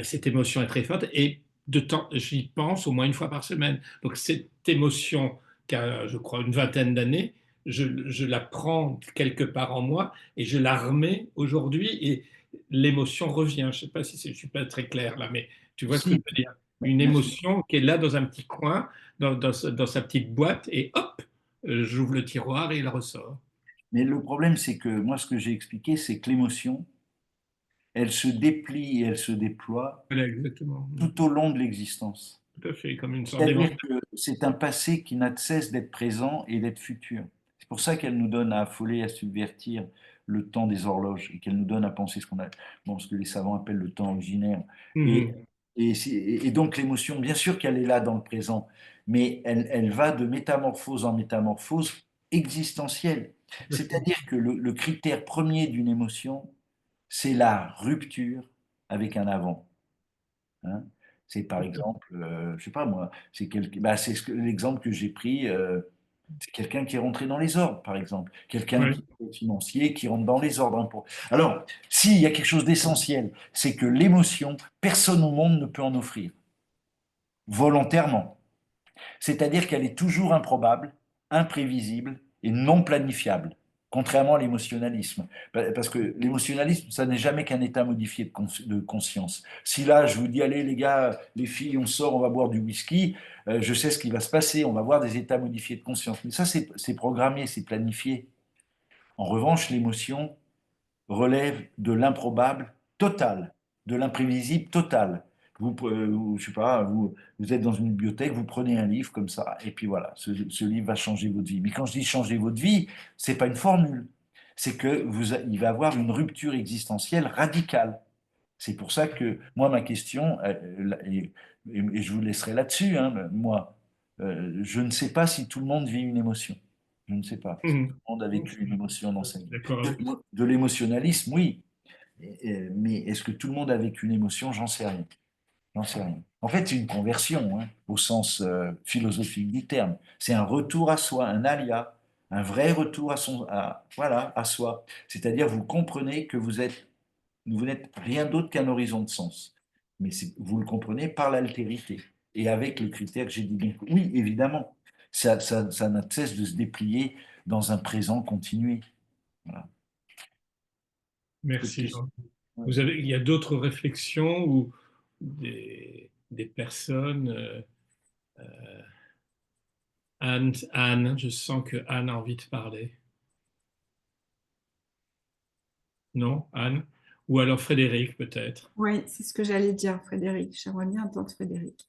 Cette émotion est très forte et de temps, j'y pense au moins une fois par semaine. Donc cette émotion qui a, je crois, une vingtaine d'années, je la prends quelque part en moi et je la remets aujourd'hui et l'émotion revient. Je ne sais pas si je ne suis pas très clair là, mais tu vois ce que je Si, veux dire. Une bien sûr. émotion qui est là dans un petit coin, dans sa petite boîte et hop, j'ouvre le tiroir et elle ressort. Mais le problème, c'est que moi, ce que j'ai expliqué, c'est que l'émotion, elle se déplie et elle se déploie Voilà, exactement. tout au long de l'existence. Tout à fait, comme une sorte C'est-à-dire d'éventail. que c'est un passé qui n'a de cesse d'être présent et d'être futur. C'est pour ça qu'elle nous donne à affoler, à subvertir le temps des horloges et qu'elle nous donne à penser bon, ce que les savants appellent le temps originaire. Et, Mhm. et donc l'émotion, bien sûr qu'elle est là dans le présent, mais elle va de métamorphose en métamorphose existentielle. C'est-à-dire que le critère premier d'une émotion, c'est la rupture avec un avant. Hein. C'est par exemple, je sais pas moi, c'est l'exemple que j'ai pris, c'est quelqu'un qui est rentré dans les ordres, par exemple, quelqu'un Ouais. qui est financier, qui rentre dans les ordres, hein, Alors, s'il y a quelque chose d'essentiel, c'est que l'émotion, personne au monde ne peut en offrir, volontairement. C'est-à-dire qu'elle est toujours improbable, imprévisible et non planifiable, contrairement à l'émotionnalisme. Parce que l'émotionnalisme, ça n'est jamais qu'un état modifié de conscience. Si là, je vous dis, allez les gars, les filles, on sort, on va boire du whisky, je sais ce qui va se passer, on va voir des états modifiés de conscience. Mais ça, c'est programmé, c'est planifié. En revanche, l'émotion relève de l'improbable total, de l'imprévisible total. Je sais pas, vous êtes dans une bibliothèque, vous prenez un livre comme ça, et puis voilà, ce livre va changer votre vie. Mais quand je dis changer votre vie, c'est pas une formule, c'est que il va avoir une rupture existentielle radicale. C'est pour ça que moi, ma question, et je vous laisserai là-dessus, hein, moi, je ne sais pas si tout le monde vit une émotion. Je ne sais pas si tout Mhm. le monde a vécu une émotion dans sa vie. D'accord avec De l'émotionnalisme, oui. Mais est-ce que tout le monde a vécu une émotion? J'en sais rien. J'en sais rien. En fait, c'est une conversion, hein, au sens philosophique du terme. C'est un retour à soi, un alia, un vrai retour voilà, à soi. C'est-à-dire, vous comprenez que vous n'êtes rien d'autre qu'un horizon de sens. Mais vous le comprenez par l'altérité et avec le critère que j'ai dit bien. Oui, évidemment, ça n'a de cesse de se déplier dans un présent continué. Voilà. Autre Merci, question. Jean. Ouais. Il y a d'autres réflexions ou des personnes, Anne, je sens que Anne a envie de parler. Non, Anne? Ou alors Frédéric, peut-être. Oui, c'est ce que j'allais dire, Frédéric. J'aimerais bien entendre Frédéric.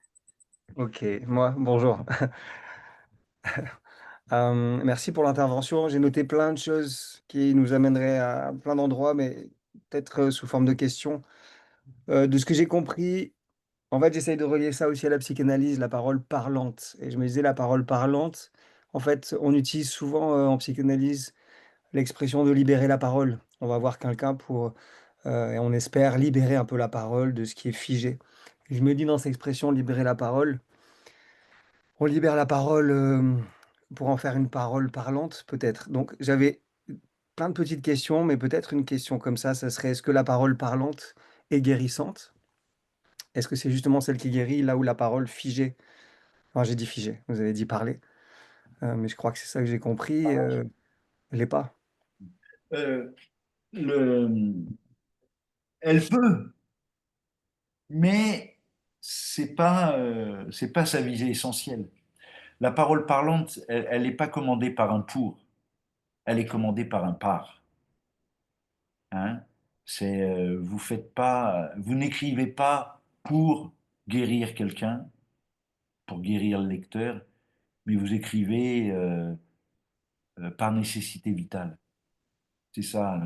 Ok, moi, bonjour. Merci pour l'intervention. J'ai noté plein de choses qui nous amèneraient à plein d'endroits, mais peut-être sous forme de questions. De ce que j'ai compris, en fait, j'essaye de relier ça aussi à la psychanalyse, la parole parlante. Et je me disais, la parole parlante, en fait, on utilise souvent en psychanalyse l'expression de libérer la parole. On va voir quelqu'un et on espère libérer un peu la parole de ce qui est figé. Et je me dis dans cette expression libérer la parole, on libère la parole, pour en faire une parole parlante, peut-être. Donc j'avais plein de petites questions, mais peut-être une question comme ça serait: est-ce que la parole parlante est guérissante? Est-ce que c'est justement celle qui guérit, là où la parole figée, enfin j'ai dit figée, vous avez dit parler, mais je crois que c'est ça que j'ai compris, l'est pas? Euh, le, Elle peut, mais c'est pas sa visée essentielle. La parole parlante, elle n'est pas commandée par un pour, elle est commandée par un par. Hein. Vous n'écrivez pas pour guérir quelqu'un, pour guérir le lecteur, mais vous écrivez par nécessité vitale. C'est ça,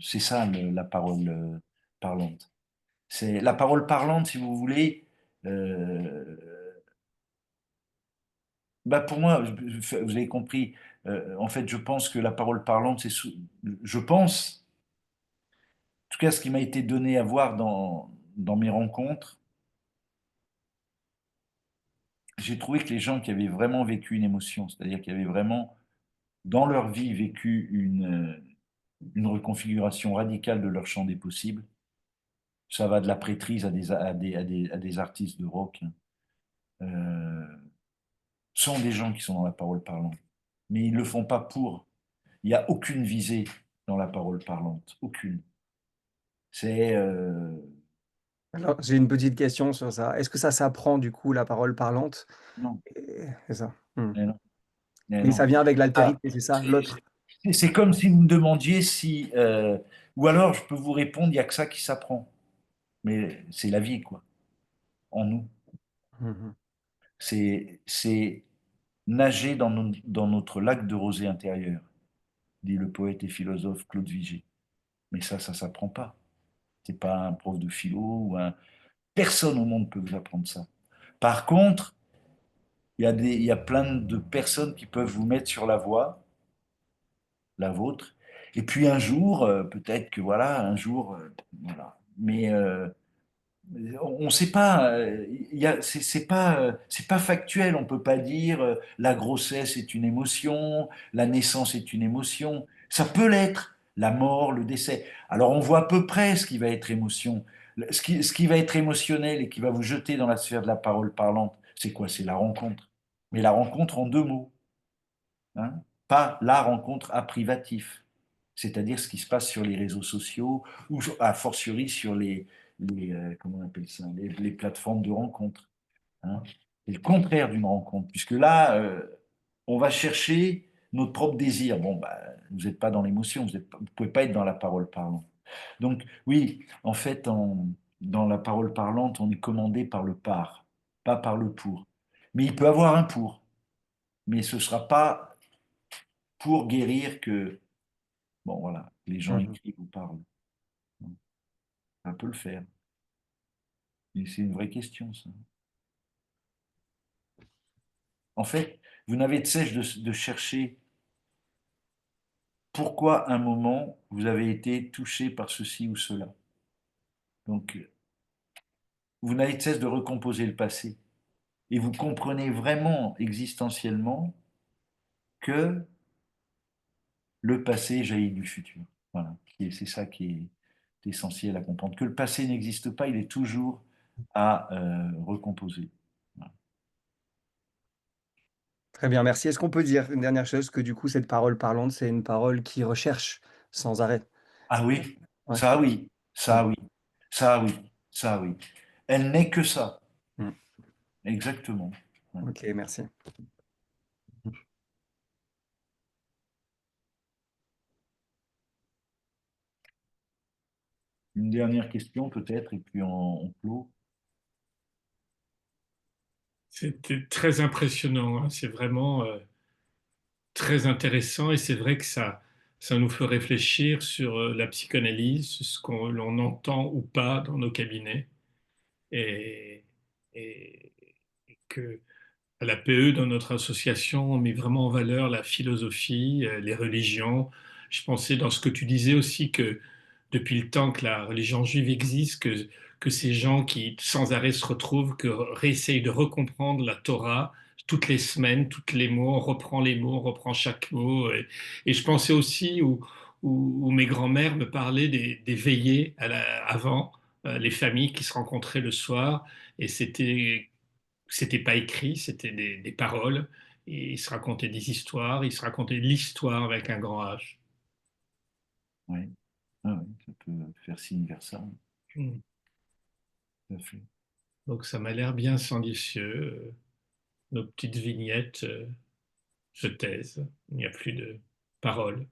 c'est ça la parole parlante. C'est la parole parlante, si vous voulez. euh, Bah pour moi, vous avez compris. En fait, je pense que la parole parlante, je pense, en tout cas, ce qui m'a été donné à voir dans mes rencontres, j'ai trouvé que les gens qui avaient vraiment vécu une émotion, c'est-à-dire qui avaient vraiment, dans leur vie, vécu une reconfiguration radicale de leur champ des possibles, ça va de la prêtrise à des artistes de rock, hein, euh, sont des gens qui sont dans la parole parlante. Mais ils ne le font pas pour. Il n'y a aucune visée dans la parole parlante. Aucune. C'est. Alors, j'ai une petite question sur ça. Est-ce que ça s'apprend du coup, la parole parlante? Non. C'est ça. Hmm. Mais non. Mais Mais ça non. vient avec Ah, l'altérité, c'est ça, l'autre. c'est comme si vous me demandiez si. Ou alors, je peux vous répondre, il n'y a que ça qui s'apprend. Mais c'est la vie, quoi, en nous. Mhm. C'est nager dans notre lac de rosée intérieur, dit le poète et philosophe Claude Vigée. Mais ça s'apprend pas. C'est pas un prof de philo ou un. Personne au monde peut vous apprendre ça. Par contre, il y a plein de personnes qui peuvent vous mettre sur la voie, la vôtre. Et puis un jour, peut-être que voilà, un jour, voilà. Mais on ne sait pas, c'est pas factuel. On peut pas dire la grossesse est une émotion, la naissance est une émotion. Ça peut l'être, la mort, le décès. Alors on voit à peu près ce qui va être émotion. Ce qui va être émotionnel et qui va vous jeter dans la sphère de la parole parlante, c'est quoi? C'est la rencontre. Mais la rencontre en deux mots, hein. Pas la rencontre à privatif, c'est-à-dire ce qui se passe sur les réseaux sociaux ou a fortiori sur comment on appelle ça, les plateformes de rencontre, hein. C'est le contraire d'une rencontre, puisque là, on va chercher notre propre désir. Bon, bah, vous n'êtes pas dans l'émotion, vous ne pouvez pas être dans la parole parlante. Donc oui, en fait, dans la parole parlante, on est commandé par le par, pas par le pour. Mais il peut avoir un pour, mais ce ne sera pas pour guérir que, bon voilà, les gens Mhm. écrivent ou parlent. Ça peut le faire. Et c'est une vraie question, ça. En fait, vous n'avez de cesse de chercher pourquoi un moment vous avez été touché par ceci ou cela. Donc, vous n'avez de cesse de recomposer le passé. Et vous comprenez vraiment existentiellement que le passé jaillit du futur. Voilà. Et c'est ça qui est essentiel à comprendre. Que le passé n'existe pas, il est toujours à recomposer. Voilà. Très bien, merci. Est-ce qu'on peut dire une dernière chose, que du coup, cette parole parlante, c'est une parole qui recherche sans arrêt? Ah oui, Ouais. ça oui, Mm. ça oui, ça oui, ça oui. Elle n'est que ça, Mm. exactement. Ouais. Ok, merci. Une dernière question peut-être, et puis on clôt. C'était très impressionnant, hein. C'est vraiment très intéressant et c'est vrai que ça nous fait réfléchir sur la psychanalyse, ce qu'on l'on entend ou pas dans nos cabinets et, et, et que à la PE, dans notre association, on met vraiment en valeur la philosophie, les religions. Je pensais dans ce que tu disais aussi que depuis le temps que la religion juive existe, que ces gens qui sans arrêt se retrouvent, que réessayent de recomprendre la Torah toutes les semaines, toutes les mots, on reprend les mots, on reprend chaque mot. Et je pensais aussi où mes grands-mères me parlaient des veillées avant, les familles qui se rencontraient le soir, et c'était pas écrit, c'était des paroles, et ils se racontaient des histoires, ils se racontaient l'histoire avec un grand H. Oui, ah oui, ça peut faire signe vers ça. Mm. tout à fait. Donc ça m'a l'air bien sandicieux. Nos petites vignettes se taisent. Il n'y a plus de paroles.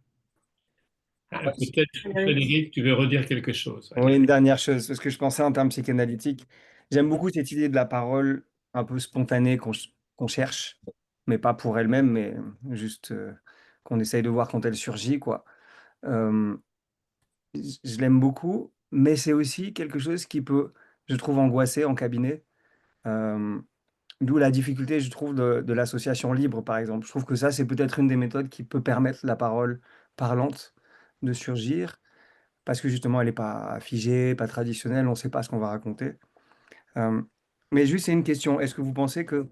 Peut-être, Frédéric. Frédéric, tu veux redire quelque chose. Oui, Allez. une dernière chose, parce que je pensais en termes psychanalytiques. J'aime beaucoup cette idée de la parole un peu spontanée qu'on cherche, mais pas pour elle-même, mais juste qu'on essaye de voir quand elle surgit, quoi. Euh, je l'aime beaucoup, mais c'est aussi quelque chose qui peut, je trouve, angoisser en cabinet. Euh, D'où la difficulté, je trouve, de l'association libre, par exemple. Je trouve que ça, c'est peut-être une des méthodes qui peut permettre la parole parlante de surgir, parce que justement, elle n'est pas figée, pas traditionnelle, on ne sait pas ce qu'on va raconter. Euh, mais juste, c'est une question. Est-ce que vous pensez que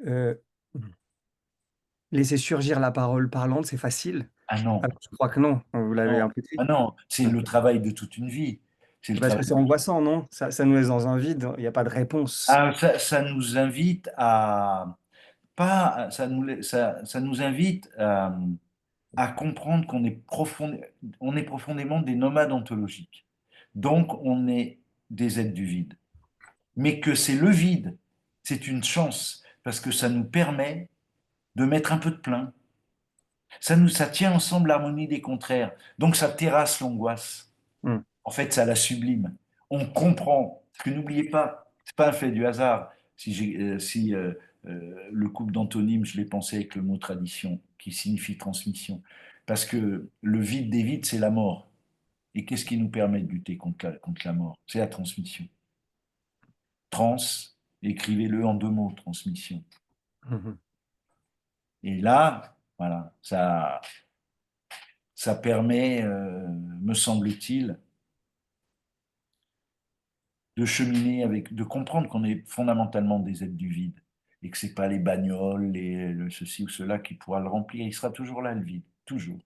euh, laisser surgir la parole parlante, c'est facile? Ah non, Alors, je crois que non, vous l'avez non, un peu dit. ah non, c'est le travail de toute une vie. C'est le Parce que travail. c'est angoissant, non? Ça nous laisse dans un vide, il n'y a pas de réponse. Ah, ça nous invite à pas, ça nous invite à comprendre qu'on est on est profondément des nomades ontologiques. Donc, on est des êtres du vide. Mais que c'est le vide, c'est une chance parce que ça nous permet de mettre un peu de plein. Ça tient ensemble l'harmonie des contraires. Donc, ça terrasse l'angoisse. Hmm. En fait, ça la sublime. On comprend. Parce que n'oubliez pas, c'est pas un fait du hasard si le couple d'antonymes, je l'ai pensé avec le mot tradition, qui signifie transmission. Parce que le vide des vides, c'est la mort. Et qu'est-ce qui nous permet de lutter contre la mort? C'est la transmission. Trans, écrivez-le en 2 mots, transmission. Mhm. Et là, voilà, ça permet, me semble-t-il, de cheminer avec, de comprendre qu'on est fondamentalement des êtres du vide et que c'est pas les bagnoles, le ceci ou cela qui pourra le remplir. Il sera toujours là, le vide, toujours.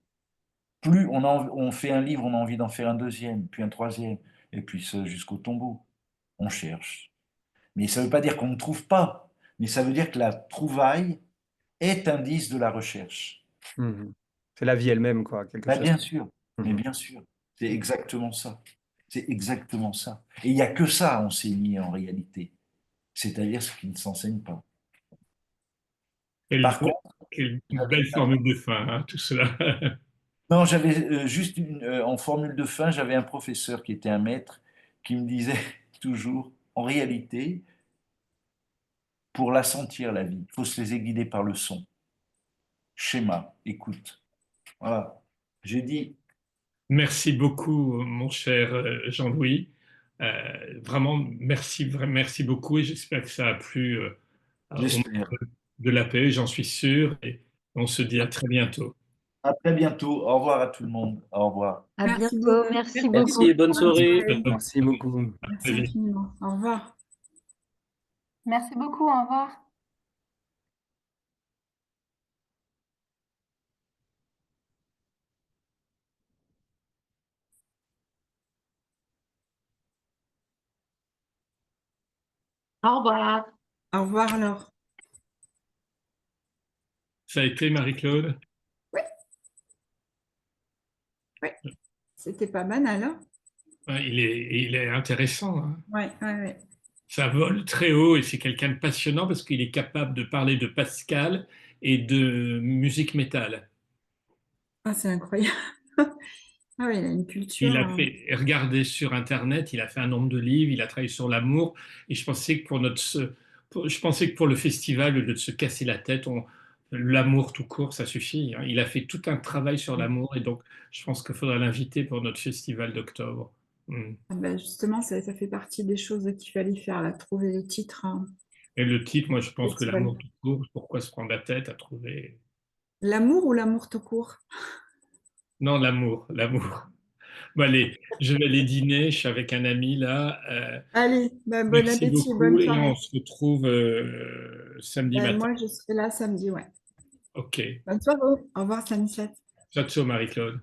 Plus on fait un livre, on a envie d'en faire un deuxième, puis un troisième, et puis jusqu'au tombeau. On cherche. Mais ça ne veut pas dire qu'on ne trouve pas, mais ça veut dire que la trouvaille est indice de la recherche. Mhm. C'est la vie elle-même, quoi, quelque Ben, chose. bien sûr, mais Mhm. bien sûr, c'est exactement ça. C'est exactement ça. Et il n'y a que ça à enseigner en réalité, c'est-à-dire ce qui ne s'enseigne pas. Quelle, Par contre, quelle belle formule de fin, hein, tout cela. non, j'avais juste en formule de fin, j'avais un professeur qui était un maître qui me disait toujours, en réalité, pour la sentir la vie, il faut se laisser guider par le son. Schéma, écoute. Voilà. J'ai dit, Merci beaucoup, mon cher Jean-Louis. Vraiment, merci beaucoup et j'espère que ça a plu aux j'espère. membres de l'APE, j'en suis sûr. Et on se dit à très bientôt. À très bientôt. Au revoir à tout le monde. Au revoir. À Merci bientôt, beaucoup. merci beaucoup. Merci, bonne Bonne soirée. soirée. Merci beaucoup. À Merci très vite. infiniment. Au revoir. Merci beaucoup, au revoir. Au revoir. Au revoir alors. Ça a été Marie-Claude? Oui, oui. C'était pas banal, hein? Ouais, il est intéressant, hein. Ouais, ouais, ouais. Ça vole très haut et c'est quelqu'un de passionnant parce qu'il est capable de parler de Pascal et de musique métal. Ah, c'est incroyable. Ah oui, il a une culture. Il a fait, regardez sur Internet, il a fait un nombre de livres, il a travaillé sur l'amour et je pensais que je pensais que pour le festival, au lieu de se casser la tête, l'amour tout court, ça suffit, hein. Il a fait tout un travail sur l'amour et donc je pense qu'il faudra l'inviter pour notre festival d'octobre. Mm. Ah ben, justement, ça fait partie des choses qu'il fallait faire, là, trouver le titre, hein, Et le titre, moi je pense que festival. l'amour tout court, pourquoi se prendre la tête à trouver... L'amour ou l'amour tout court? Non, l'amour. Bon, allez, je vais aller dîner, je suis avec un ami là. Allez, ben, bon Merci appétit, beaucoup bonne et on soirée. se retrouve samedi Ben, matin. moi, je serai là samedi, ouais. Ok. Bonne soirée. Au revoir, Stanislas. Ciao, ciao, Marie-Claude.